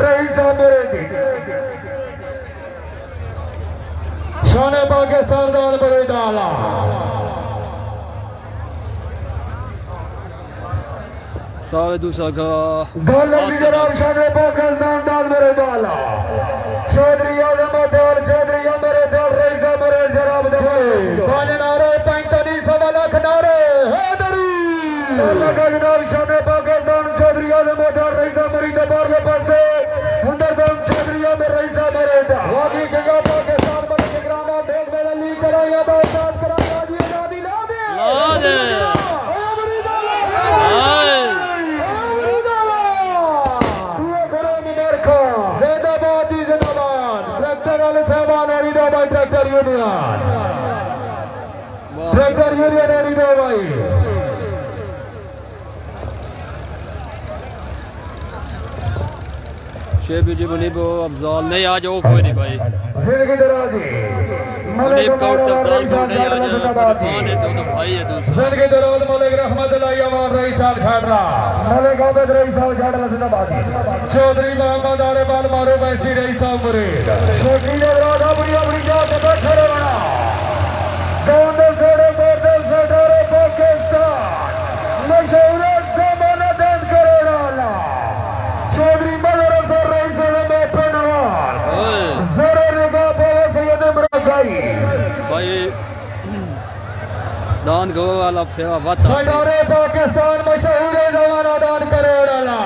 रही साहब मेरे शाने पाकिस्तान दान मुरीद डाला सारे दूसरा का दौलत की जनाब शाने पाकिस्तान दान मेरे डाला चौधरी आजम उद्दौल चौधरी अमर उद्दौल रही साहब मेरे जनाब दे पाँच नारे 45 लाख नारे हैदरी अल्लाह का जनाब शाने पाकिस्तान चौधरी आजम उद्दौल रही साहब मेरी दबार के पास अंदर दान चौधरी अमर रही साहब मेरे वाकी गंगा पाकिस्तान मलिक इकराम देख मेरा ली करो या तो साथ करा जी आजादी ला दे ला दे ओ मुरीद आला हाय दुआ करो मुबारका जिंदाबाद जी जिंदाबाद ट्रैक्टर वाले साहबान वाली दो भाई ट्रैक्टर यूनियन ट्रैक्टर यूनियन वाली दो भाई शेबी जी मुनीब अफजाल नहीं आ जाओ कोई नहीं भाई जिंदगी दराजी मुनीब का उठ अफजाल को नहीं आ जाओ फरमान है तो भाई है दूसरा जिंदगी दराज मलिक रहमतुल्लाह अमान रही साहब खाड़रा मलिक आबिद रही साहब झाड़ जिंदाबाद चौधरी मोहम्मद आरे बाल मारो वैसी रही साहब मुरीद शकीन राज अपनी अपनी जात बैठे रहना कौन सेड़े बोर्डे सेठारे पाकिस्तान मशहूर जमाना दान करे वाला चौधरी मदरसा रही साहब में पनवार ओए जरा निगाह पावे सैयद इमरान भाई भाई दान गो वाला फेवा वाता सटारे पाकिस्तान मशहूर जमाना दान करे वाला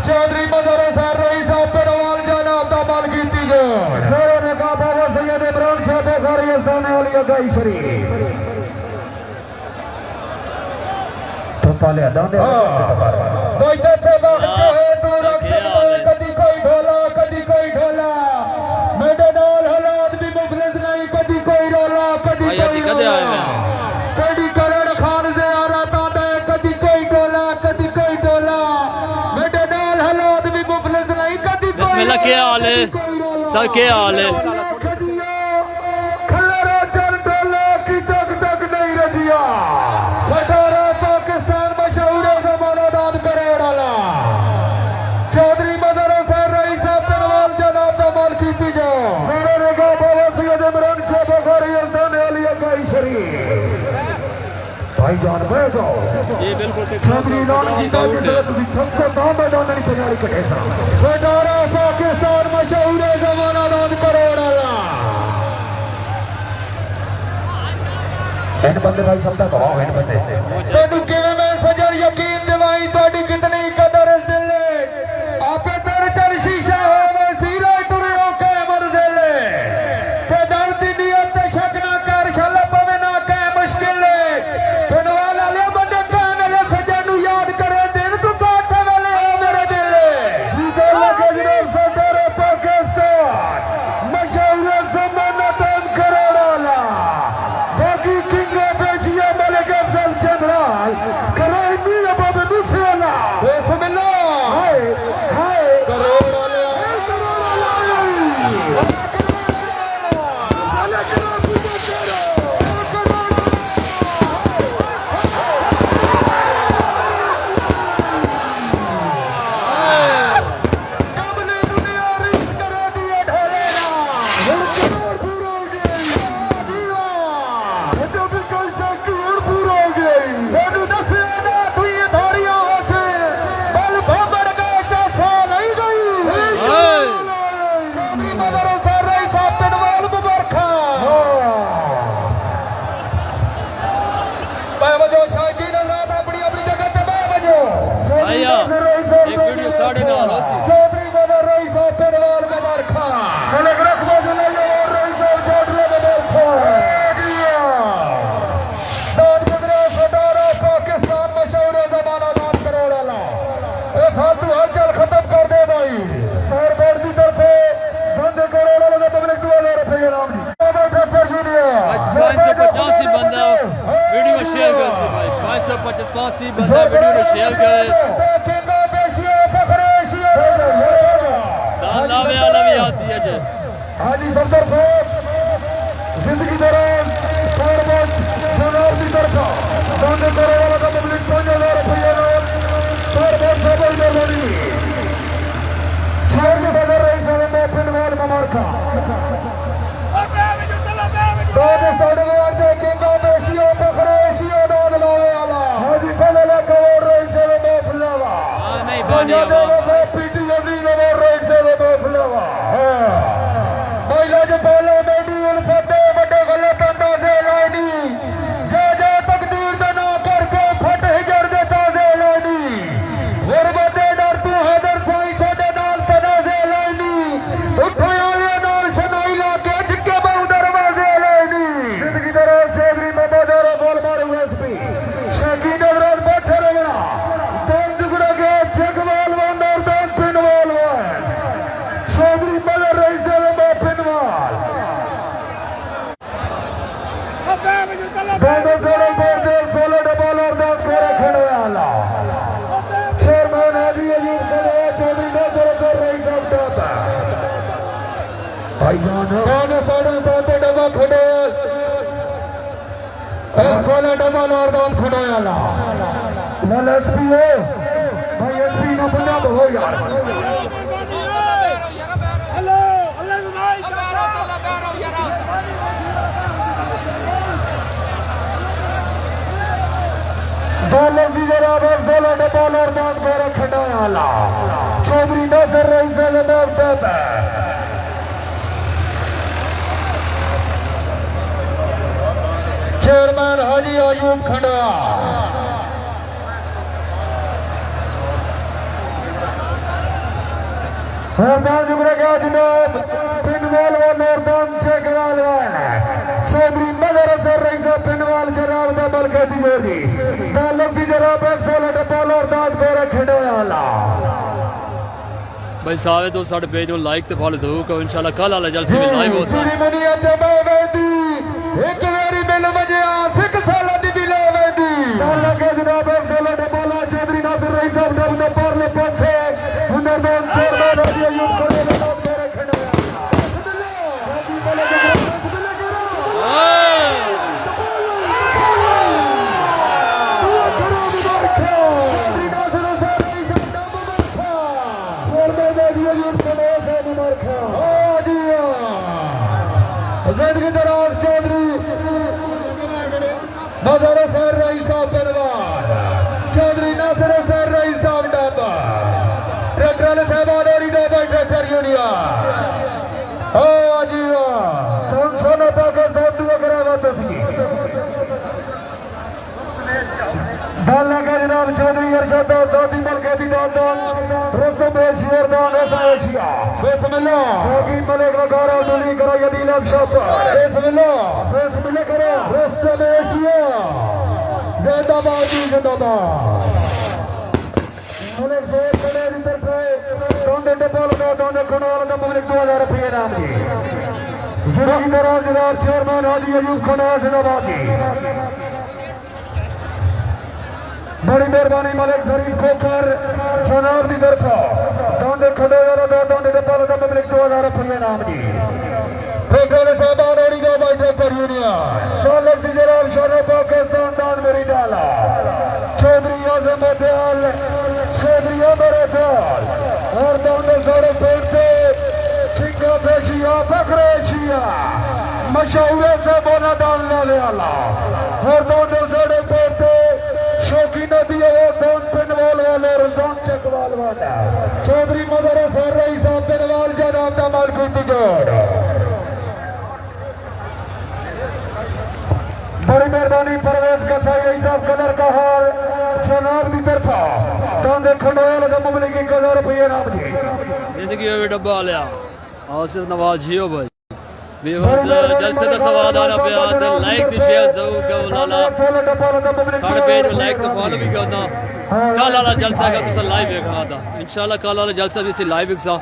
चौधरी मदरसा रही साहब पनवार जाना अपना माल कीती जोड़ जरा गाई शरीफ तो पाले दाने बैठे थे बाहर है तू रक्षक कदी कोई ढोला कदी कोई ढोला मेरे डाल हालात भी मुखलिस नहीं कदी कोई रोला कदी भाई ऐसी कदे आए हैं कदी करण खान से आ रहा था कदी कोई ढोला कदी कोई ढोला मेरे डाल हालात भी मुखलिस नहीं कदी बिस्मिल्लाह क्या हाल है सर क्या हाल है खल्लरा चल ढोला की तक तक नहीं रजिया सटारा पाकिस्तान मशहूर जमाना दान करोड़ वाला चौधरी मदर हुसैन रईस साहब तनवाल जनाब का माल की जो मेरे रेगा बाबा सैयद इमरान शाह बुखारी अल्तान अली अकाई शरीफ भाईजान बैठ जाओ ये बिल्कुल चौधरी लाल जी का तुम सबसे दाम मैदान नहीं तैयारी कटे सटारा पाकिस्तान मशहूर जमाना दान करोड़ वाला इन बंदे भाई सब तक आओ इन बंदे तेनू किवें मैं सजर यकीन दिवाई तोड़ी कितनी कदर इस दिल आपे तेरे चल शीशा होवे सीरा टुरे ओके मर दिले ते दर्दी नियत ते शक ना कर छल पवे ना कह मुश्किल बनवाला ले बंदे कहने ले सजर नु याद करे दिन तू काट वाले हो मेरे दिल जीते लगे जनाब सदर पाकिस्तान मशहूर जमाना दान करोड़ वाला बाकी मलिक अफजल जनरल कराई अब दूसरा हाय हाय करोड़ वाले एक वीडियो 9:30 आसी चौधरी मदर रईस साहब तनवाल मुबारका मलिक रखमा जुलाई और रईस साहब चौधरी मुबारका दान गुजरा सटारा पाकिस्तान मशहूर जमाना दान करोड़ वाला ए फालतू हलचल खत्म कर दे भाई और बोर्ड की तरफ से बंदे करोड़ वाले का पब्लिक 2000 रुपये राम जी 585 बंदा वीडियो शेयर कर से भाई 585 बंदा वीडियो शेयर करे लावे वाला भी आसी है जे हाजी बंदर साहब जिंदगी दौरान सरपंच जनाब की तरफ दान करोड़ वाला का पब्लिक 5000 रुपये नाम सरपंच साहब मेहरबानी शेर में बदल रही साहब मैं पिनवाल मुबारका दाद साढ़े देखेंगे बेशियो पकड़ेशियो दाद लावे वाला हाजी पहले ला करोड़ रही साहब मैं फुलावा नहीं बानी पीटी जल्दी करोड़ रही साहब मैं फुलावा महिला जो पहले बेटी उल्फते बड़े गलत अंदाजे लानी जे जे तकदीर दे ना करके फट हिजर देता दे लानी गुरबते डर तू हैदर साई छोटे नाल सदा से लानी उठे आले नाल शनाई ला के जिक्के बहु दरवाजे लानी जिंदगी दौरान चौधरी मोहम्मद और बोल मारू एसपी शकीन अवराज बैठे रहना दान जुगड़ा के चकवाल वन और दान पिनवाल वन चौधरी मदर रही से पिनवाल दोनों जोड़े बोर देर 16 डबल और दान करे खड़े वाला चेयरमैन हाजी अजीब खड़े चौधरी नजर कर रही सब दाता भाईजान दोनों जोड़े बोते डबल खड़े 16 डबल और दान खड़े वाला लाल एसपी हो भाई एसपी ना पंजाब हो यार दोनों की जनाब 16 डबल और दान करे खड़ा वाला चौधरी नजर रही से जनाब दाता चेयरमैन हाजी अयूब खंडवा हरदान जुगड़ा गया जनाब पिनवाल व नौरदान चेकवाल चौधरी ਦਾ ਮਲਕੇ ਦੀ ਜੋੜੀ ਤਾਲੁਕ ਦੀ ਜਨਾਬ 116 ਡੱਬਾ ਲੋਰਦਾਸ ਗੋਰੇ ਖੇਡੇ ਵਾਲਾ भाई सारे तो साढ़े पेज में लाइक तो फॉलो दो करो इंशाल्लाह कल वाला जलसे में लाइव हो श्री मनिया ते बावेदी एक वेरी बिल वजया सिख साला दी बिल वेदी ताला के जनाब 116 डब्बा ला चौधरी नासिर रईस साहब ने अपने परले पासे हुनरदान चेयरमैन हाजी अयूब खान ने नाम गोरे खड़े जिंदगी दराज चौधरी नजर सर रईस साहब पहलवान चौधरी नासिर सर रईस साहब डाबा ट्रैक्टर साहब और डाबा ट्रैक्टर यूनियन ओ जी सोना पाकिस्तान दुआ करावत थी दाला का जनाब चौधरी अरशद साथी मलके दी दान रुस्तम शेरदान एशिया बिस्मिल्लाह होगी मलिक वगारा दुली करो यदि लब शफर बिस्मिल्लाह करो रुस्तम एशिया जिंदाबाद जी जिंदाबाद मलिक से खड़े दी तरफ से दोनों डब्बा लगा दोनों खड़ोल का मलिक 2000 रुपये नाम जी जिंदगी दराज जनाब चेयरमैन हाजी अयूब खान जिंदाबाद जी बड़ी मेहरबानी मलिक शरीफ खोकर जनाब की तरफ दोनों खड़े दोनों डब्बा लगा मलिक 2000 रुपये नाम जी ट्रैक्टर साहब और डाबा ट्रैक्टर यूनियन तालुक दी जनाब शान पाकिस्तान दान मेरी डाला चौधरी आजम दयाल चौधरी अमर दयाल और दोनों सारे पेड़ से किंग ऑफ एशिया फखर एशिया मशहूर से बोला डालने वाला और दोनों सारे पेड़ से शौकी नदी और दोन पिनवाल वाले और दोन चकवाल वाला चौधरी मदर सर रईस साहब पहलवान जनाब का मालकी तिजोड़ बड़ी मेहरबानी परवेज का सही साहब कलर का हार जनाब की तरफा दोनों खंडोल का मुमलिक 1000 रुपये नाम जी जिंदगी में डब्बा लिया आसिफ नवाज जियो भाई बेवस जलसे का सवाल आना पे आते लाइक दी शेयर जरूर करो लाला साढ़े पेज में लाइक तो फॉलो भी करना कल वाला जलसा का तुसा लाइव देखना था इंशाल्लाह कल वाला जलसा भी लाइव देखसा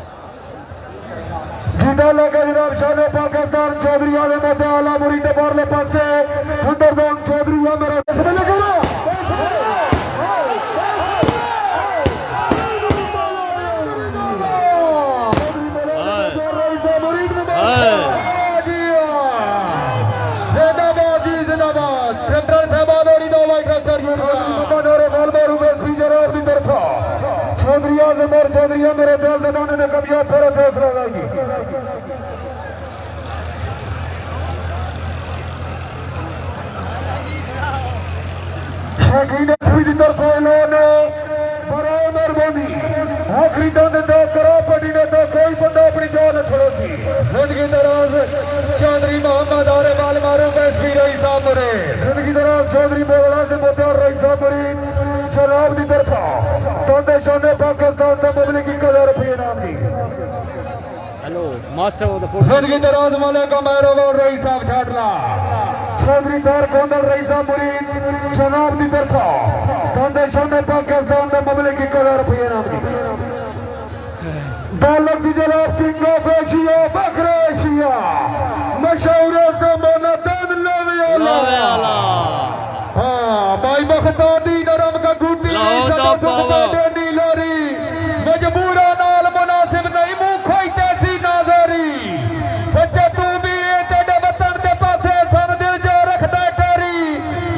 जिंदा लगा जनाब शान पाकिस्तान चौधरी आजम दयाल मुरीद बारले पासे हुनरदान चौधरी मेरा चौधरी आजम और चौधरी मेरे दल दोनों ने कभी फिर फैसला लाएगी शकीन की तरफ इन्होंने बराए मेहरबानी आखिरी दंड दो करो पटी ने तो कोई बंदा अपनी जान छोड़ो थी जिंदगी दराज चौधरी मोहम्मद और बाल मारू एसपी रईस साहब मरे जिंदगी दराज चौधरी बोगला से मोतियार रईस साहब मरी जनाब की तरफा तोते शाने पाकिस्तान का मुमलिक 1000 रुपये नाम दी हेलो मास्टर ऑफ द फोर्स जिंदगी दराज वाले का मेहरबान रईस साहब छाटला चौधरी तार कोंडल रईस साहब मरी जनाब की तरफा तोते शाने पाकिस्तान का मुमलिक 1000 रुपये नाम दी तालुक दी जनाब किंग ऑफ एशिया फखर एशिया मशहूर से मोना दान लावे आला हाँ भाई बख्तानी नरम का गुड्डी नीलोरी मजबूरा नाल मुनासिब नहीं मुंह खोई तैसी नाजरी सच्चा तू भी तेरे वतन के पासे सन दिल जो रखदा तेरी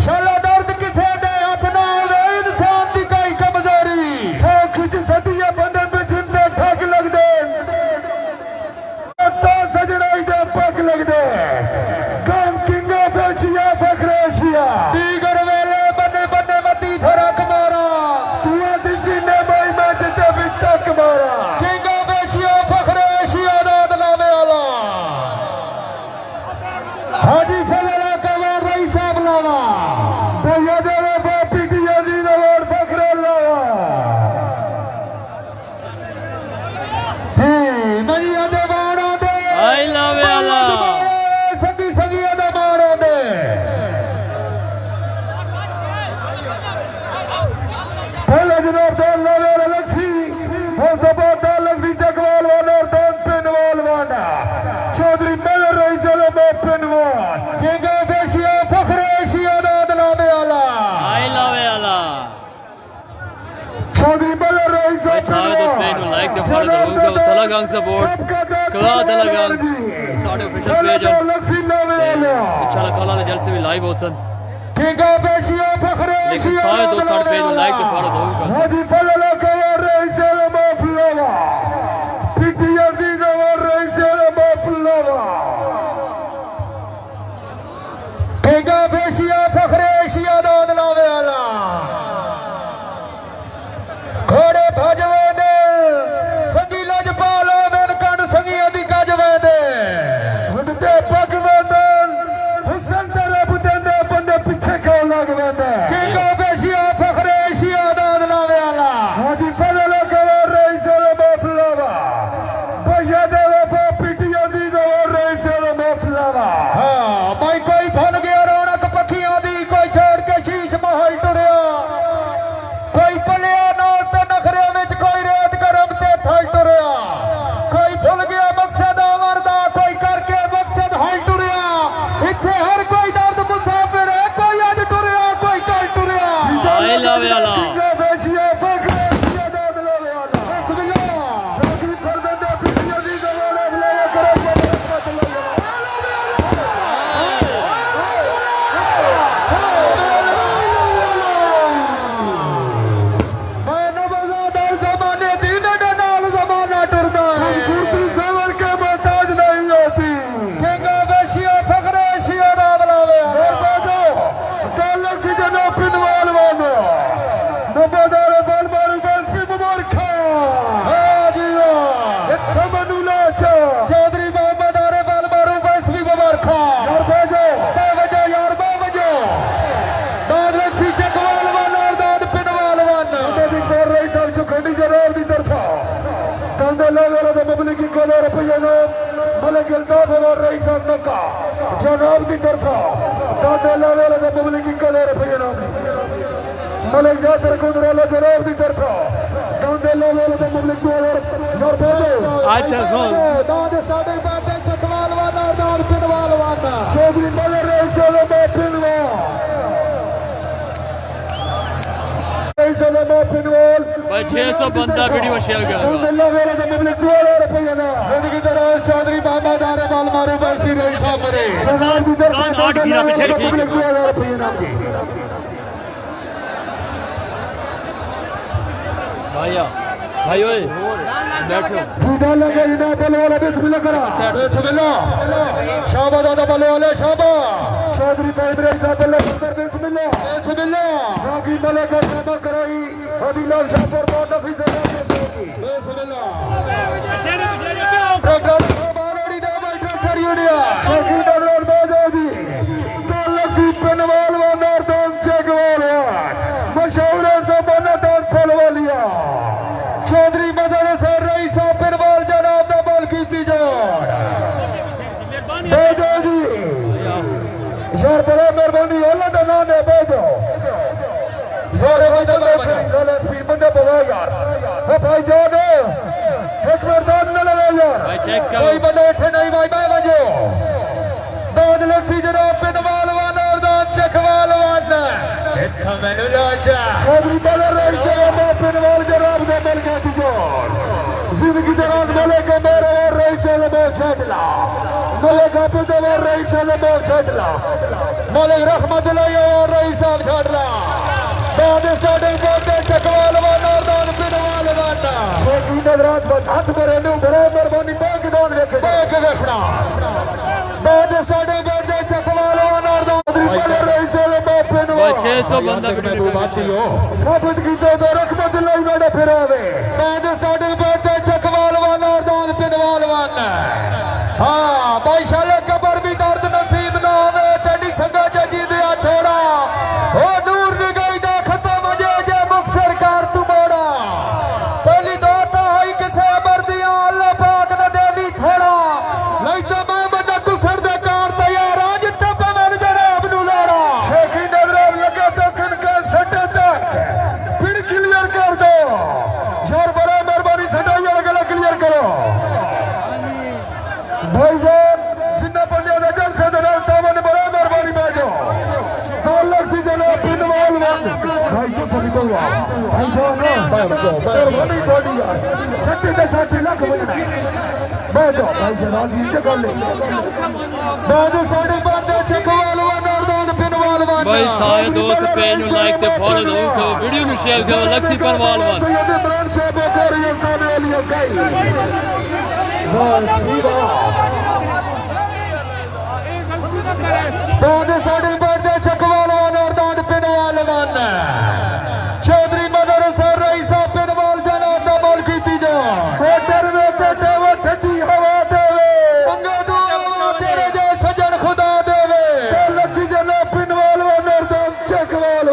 शाला दर्द किसे दे अपना इंसान की कई कमजोरी खिच सदिया बंदे बिछते ठग लग दे तो सजनाई दे पग लग दे कम किंग ऑफ एशिया फखर एशिया दीगर वेले बने बने मती थरा कमारा तू आज दलागंग सपोर्ट कला दलागंग साढ़े ऑफिशियल पेज है इंशाल्लाह कला दे जलसे भी लाइव हो सन लेकिन सारे दोस्त साढ़े पेज को लाइक ते फॉलो जरूर कर हाजी फलला कवर रईस माफलवा पिटी अजीज और रईस माफलवा केगा बेशिया फखरे एशिया दाद लावे वाला घोड़े भजवे दे संगी लजपाल मेनकंड संगी अदी गजवे दे हुडते पगवे दे हुसन तेरे बुदंदे बंदे पीछे क्यों लगवे दे केगा बेशिया फखरे एशिया दाद लावे वाला हाजी फजल कवर रईस माफलवा बजा दे वफा पिटी अजीज और रईस माफलवा हां भाई कोई भन गया रौनक पखियां दी कोई छोड़ के शीश महल टुरिया कोई पलिया नाल ते नखरे विच कोई रेत करम ते थल टुरिया कोई भुल गया मकसद अमरदा कोई करके मकसद हल टुरिया इत्थे हर कोई दर्द मुसाफिर है कोई अज टुरिया कोई कल टुरिया आए लावे वाला बेशिया फखरे एशिया दाद लावे वाला बिस्मिल्लाह राजी फरदंदे पिटी अजीज और अवलिया करो चौधरी मोहम्मद आरे बाल मारू बंसवी बबरखा यार भेजो बावजो यार बावजो दाद रखी चकवाल वाला और दाद पिनवाल वाला भी कर रही था चुखंडी जरार दी तरफा तंदे लगे रे बबली की कोले रुपये नो मले गिलता फवर रही था नका जनाब दी तरफा तंदे लगे रे बबली की कोले रुपये नो मले जाकर कुदरला जनाब दी तरफा तंदे लगे रे बबली की कोले यार भेजो अच्छा सुन दाद साडे बाटे चकवाल वाला दाद पिनवाल वाला चौधरी मले रे चलो मैं पिनवाल भाई 600 बंदा वीडियो शेयर करेगा चौधरी बाबा दारे बाल मारो बंसी रही सामने आठ गिरा पीछे भैया भाई ओए बैठो सीधा लगे इना बल वाला बिस्मिल्लाह करा बिस्मिल्लाह शाबाश दादा बल वाले शाबाश चौधरी पैदरे साहब अल्लाह बिस्मिल्लाह बिस्मिल्लाह रागी मलिक शाबा कराई अदिलाल शाहपुर बहुत ऑफिसर बिस्मिल्लाह प्रोग्राम बालोड़ी दा बैठा करियोडिया शकील दरबार बाजोदी तलसी पनवाल व नरदन चगवाल मशहूर ज़माना दान फलवालिया चौधरी मदन सर रईस पिरवाल जनाब दा बल कीती जान बेजो जी यार बड़ा मेहरबानी अल्लाह दा नाम है बेजो सारे बंदे गले स्पीड बंदे बोलो यार ओ भाई जान एक मर्दान न लगे यार भाई चेक करो कोई बंदा इथे नहीं भाई मैं बजो दाद लसी जनाब पिरवाल वाला और दाद चखवाल वाला इत्था मैनू लाजा चौधरी बदर रईस पिरवाल जनाब दा बल कीती जान जिंदगी दराज मलिक मेरे और रईस में छटला मलिक अब्दुल और रईस में छटला मलिक रहमतुल्लाह और रईस छटला दाद साडे बंदे चकवाल वाला दाद पिनवाल वाला छोटी नजरात बस हाथ मेरे नु बड़े मेहरबानी बैक दान देखना दाद साडे बंदे चकवाल वाला दाद पिनवाल रईस में पिनवाल 600 बंदा वीडियो बातियो साबित कीते तो रहमतुल्लाह वाला फिरावे दाद साडे बंदे चकवाल वाला दाद पिनवाल वाला हां भाई शाले कबर भी दर्द नसीब ना होवे तेरी संगा जजी दिया छोड़ा ओ दूर निगाह दा खत्म जे जे मुक्सर कार तू मोड़ा पहली दात आई किसे मर्दियां अल्लाह पाक ने देनी थोड़ा नहीं तो मैं बंदा कुसर दे कार तैयार आज तब मैं जनाब नु लाड़ा शेखी नजर लगे तो किनके सट्टे तक फिर क्लियर कर दो यार बड़ा मेहरबानी सटाई गला क्लियर करो भाईजान कुर्बानी थोड़ी यार छट्टी ते 60 लाख बनना बैठो भाई शराल जी से कर ले बाजू साढ़े बांधे चकवाल नौरदान पिनवाल भाई सारे दोस्त पेज ਨੂੰ ਲਾਈਕ ਤੇ ਫੋਲੋ ਜ਼ਰੂਰ ਕਰੋ ਵੀਡੀਓ ਨੂੰ ਸ਼ੇਅਰ ਕਰੋ ਲਖੀ ਪਰਵਾਲਵਾਨ सैयद इमरान साहब बोरी सामने वाली गई बाजू साढ़े बांधे चकवाल नौरदान पिनवाल चौधरी मदर सर रही साहब पिनवाल जनाब दा बोल कीती जा कोटर में कोटे वो ठंडी हवा देवे मंगे दुआ तेरे जे सजन खुदा देवे लक्ष्मी जना पिनवाल व नरदम चकवाल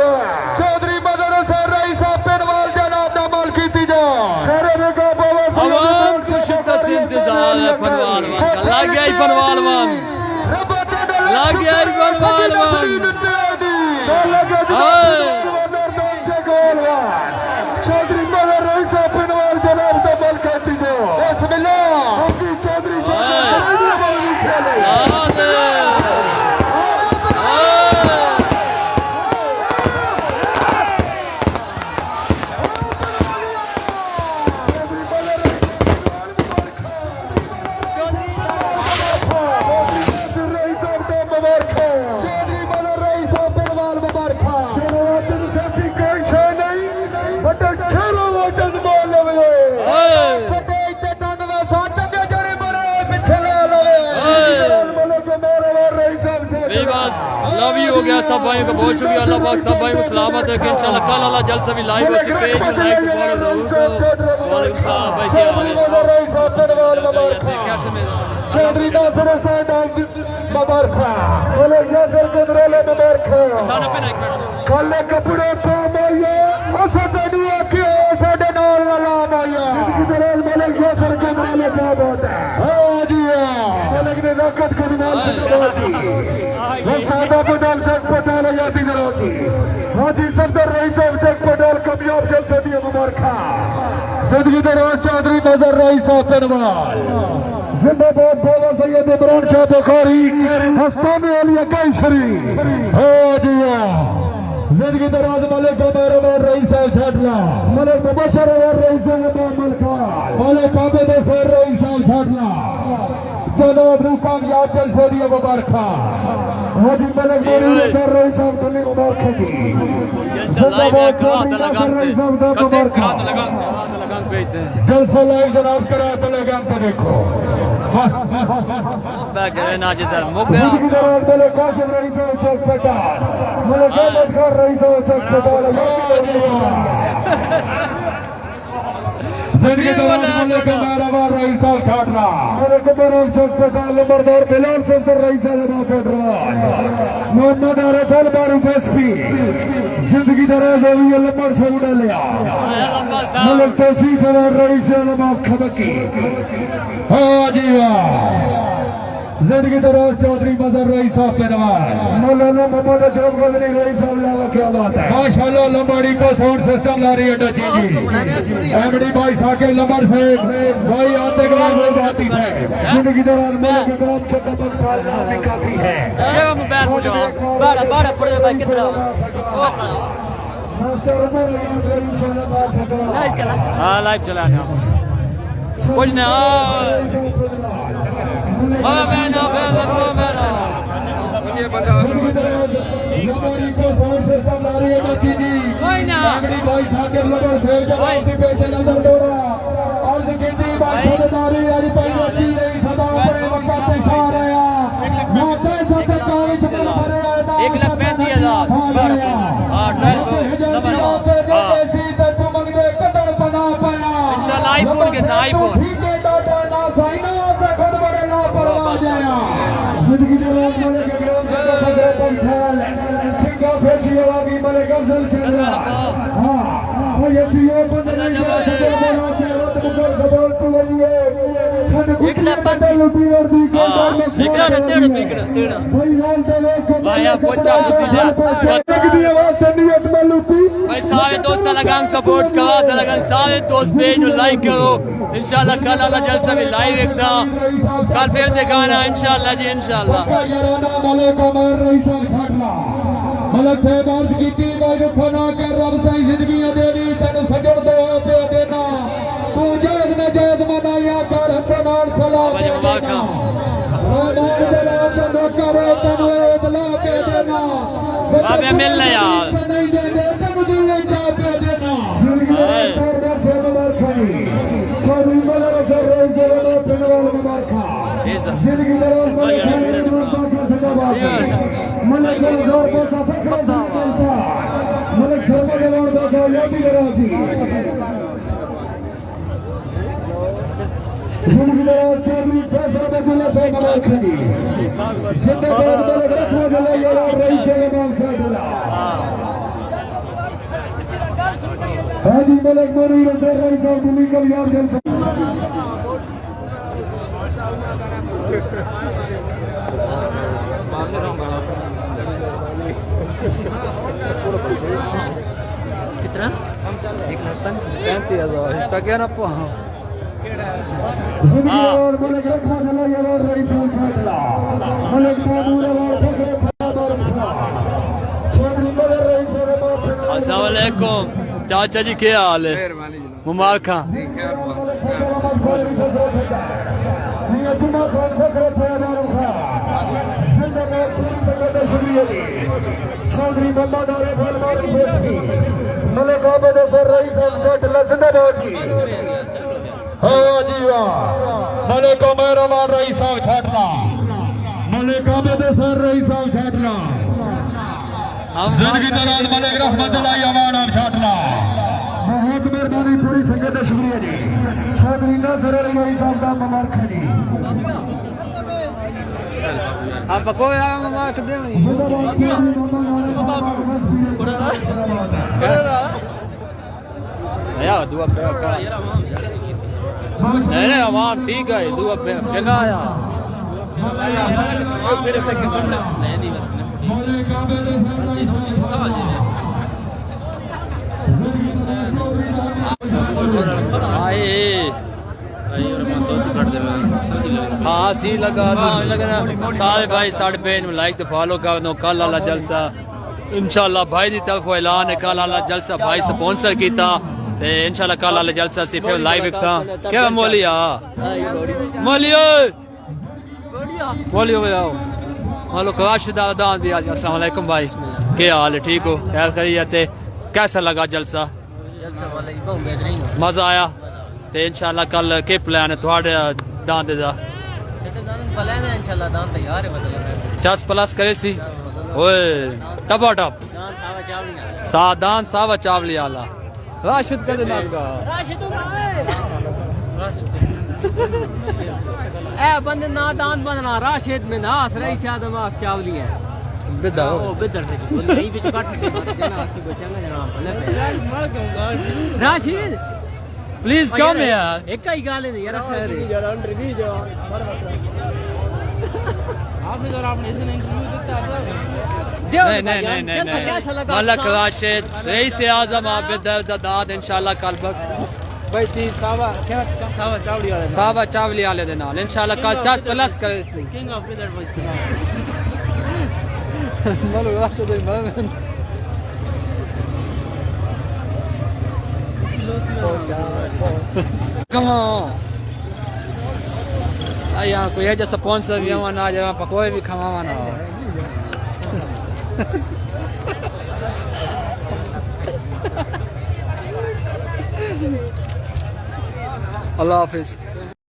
चौधरी मदर सर रही साहब पिनवाल जनाब दा बोल कीती जा करे का बाबा आवाम को शिद्दत से इंतजार है पनवालवान का लग गया ही पनवालवान लग गया ही पनवालवान चौधरी मदर रही साहब पिनवाल जनाब दा बोल कहती जो बिस्मिल्लाह चौधरी चौधरी मदर रही साहब पिनवाल मुबारक फटे इत्ते दंद वे साथ दे जड़े बड़े पिछे ले लवे बेबस लव यू हो गया सब भाइयों का बहुत शुक्रिया अल्लाह पाक सब भाइयों को सलामत है कि इंशाल्लाह कल अल्लाह जल्द से भी लाइव उसी पेज में लाइक फॉलो जरूर करो वालेकुम सलाम भाई क्या हाल है कैसे में चौधरी नासिर हुसैन मुबारक बोले यासर कुदरले मुबारक साना पे नाइक काले कपड़े पे माया असद दुआ के साडे नाल नाम आया जिदरल मलिक यासर कुदरले क्या बात है हां जी मलिक ने रकत कुदरल की सादा बदल चक पटाल याती जरोती हाजी सफदर रईस चक पटाल कमियाब जलसे दिए मुबारक जिंदगी दराज चौधरी नजर रईस पिनवाल जिंदाबाद बाबा सैयद इमरान शाह बुखारी हस्ताने वाली कैसरी हो दिया जिंदगी दराज मलिक उमर रईस छाटला मलिक मुबशर रईस मलका मलिक आबिद सर रईस छाटला जनाब कामयाब जलसे दिए मुबारक हाजी मलिक मोरी सर रईस तुल्ली मुबारक की जिंदाबाद चौधरी नजर रईस मुबारक जलसा लाइव जनाब करा तो लगाम पे देखो नाजी सर मुक गया जिंदगी दराज मलिक काशिम रईस चौक पटाल मलिक अहमद खान रईस चौक पटाल जिंदगी दराज मलिक मेहरबान रईस छाटला मलिक बरूर चौक पटाल नंबरदार Bilal Safdar rice federal Mohammad Russell बारूफ SP जिंदगी दराज अभी लंबर से उड़ा लिया मलिक तौसीफ रईस खबकी हाँ जी वाह जिंदगी दराज चौधरी मदर रईस पिनवाल मौलाना मोहम्मद अशरफ गजनी रईस लावा क्या बात है माशाल्लाह लंबाड़ी को साउंड सिस्टम ला रही है डची जी एमडी भाई साकिब लंबर से भाई आते के बाद बात ही है जिंदगी दराज मलिक इकराम चकमक खालसा भी काफी है ये मोबाइल मुझे बड़ा बड़ा पड़े भाई कितना मास्टर उमर रईस बात लाइव चला हां लाइव चला कुछ ना ये बंदा लंबाड़ी को साउंड सिस्टम ला रही है डची जी एमडी भाई साकिब लंबर से जवाब दी पेशन अंदर डोरा और सेकेंडरी बात खरीदारी यानी पहले की नहीं सदा अपने वक्त पे खा रहे हैं माते साथे कागज पर भरे आए 1,35,000 हां कदर बना पाया इंशाल्लाह आईफोन के साथ आईफोन जिंदगी दराज मलिक इकराम से खबरें पंखाल सिंगा फेची आवागी मलिक अफजल चंद्रा हां वो ये सीओ बंद नहीं गया सदर बोला के रत मुकर सवाल तो लिए सन कुछ लुटी और दी के भाई नाल देवे भाई पोचा बुद्धि की आवाज तनियत में लुटी भाई सारे दोस्त लगान सपोर्ट करा लगान सारे दोस्त पेज को लाइक करो इंशाल्लाह कल अल्लाह जल्द से भी लाइव एक साथ कल फिर दिखाना इंशाल्लाह जी इंशाल्लाह मलिक उमर रईस छाटला मलिक साहब अर्ज की भाई फना के रब साईं जिंदगी देवी तेन सजण दो ते तेज मदाइया कर हथनाल सलाम बाबा जी मुबारक रहमान जलाल के धोखा रे तनु इतला के देना बाबे मिलने यार नहीं दे दे तब दूर जा के देना चौधरी बोले सर रही देवलो पिनवाल मुबारका ऐसा जिंदगी दरबार पर मलिक जोर को फखर मलिक शर्मा जवान देखो यादी कराची जिंदगी दरबार चौधरी फैसला बदला से कमाल खड़ी जिंदाबाद मलिक रखो जला यार रही से इमाम छाटला हाजी मलिक मोरी रसर रही साहब दिल्ली कल्याण जलसा कितना 1,35,000 तक गया ना मलिक रखा जला यार रही साहब छाटला मलिक मामूर और फखर खबर चौधरी बोले रही से अस्सलाम वालेकुम चाचा जी क्या हाल है मुबारक चौधरी मोहम्मद आरिफ मलिक आबद सर रही साहब जिंदाबाद जी हाँ जी वाह मलिक मेहरबान रही साहब छाटला मलिक आबद सर रही साहब छाटला जिंदगी दौरान मलिक रहमतुल्लाह अमान आप छाटला बहुत मेहरबानी पूरी संगत का शुक्रिया जी चौधरी नासिर अली भाई साहब का मुबारक जी आप कोई मुबारक दे यार दुआ पे नहीं अमान ठीक है दुआ पे जगह आया मेरे पे के बनना नहीं हाँ सी लगा सारे भाई साढ़े पेज में लाइक तो फॉलो कर दो कल वाला जलसा इंशाल्लाह भाई की तरफ ऐलान है कल वाला जलसा भाई स्पॉन्सर किया इंशाल्लाह कल वाला जलसा सी फिर लाइव क्या मोलिया मोलियो बोलियो आओ हेलो काशिदा दान दिया अस्सलाम वालेकुम भाई क्या हाल है ठीक हो खैर करिए कैसा लगा जलसा मजा आया ते इंशाल्लाह कल के प्लान है थोड़े दान दे दा इंशाल्लाह दान तैयार है मतलब 10 प्लस करे सी ओए टपा टप दान सावा चावली आला राशिद का दिन आपका राशिद ए बंदे ना दान बनना राशिद में ना असरा ही शायद माफ चावली है बिदा ओ बिदर से नहीं बीच काट के देना अच्छी बचाना जनाब राशिद प्लीज कम यार एक ही गाल है यार खैर यार अंडर भी जा आपने तो आपने इसने इंटरव्यू दिया नहीं मलक राशिद रईस आजम आबिद दाद इंशाल्लाह कल भाई सी सावा चावली वाले दे नाल इंशाल्लाह कल 4 प्लस करे king of Bidar boys Malak Rashid Come on. यहाँ कोई है जो स्पॉन्सर भी हमारा ना जगह पकोए भी खमावा ना अल्लाह हाफिज।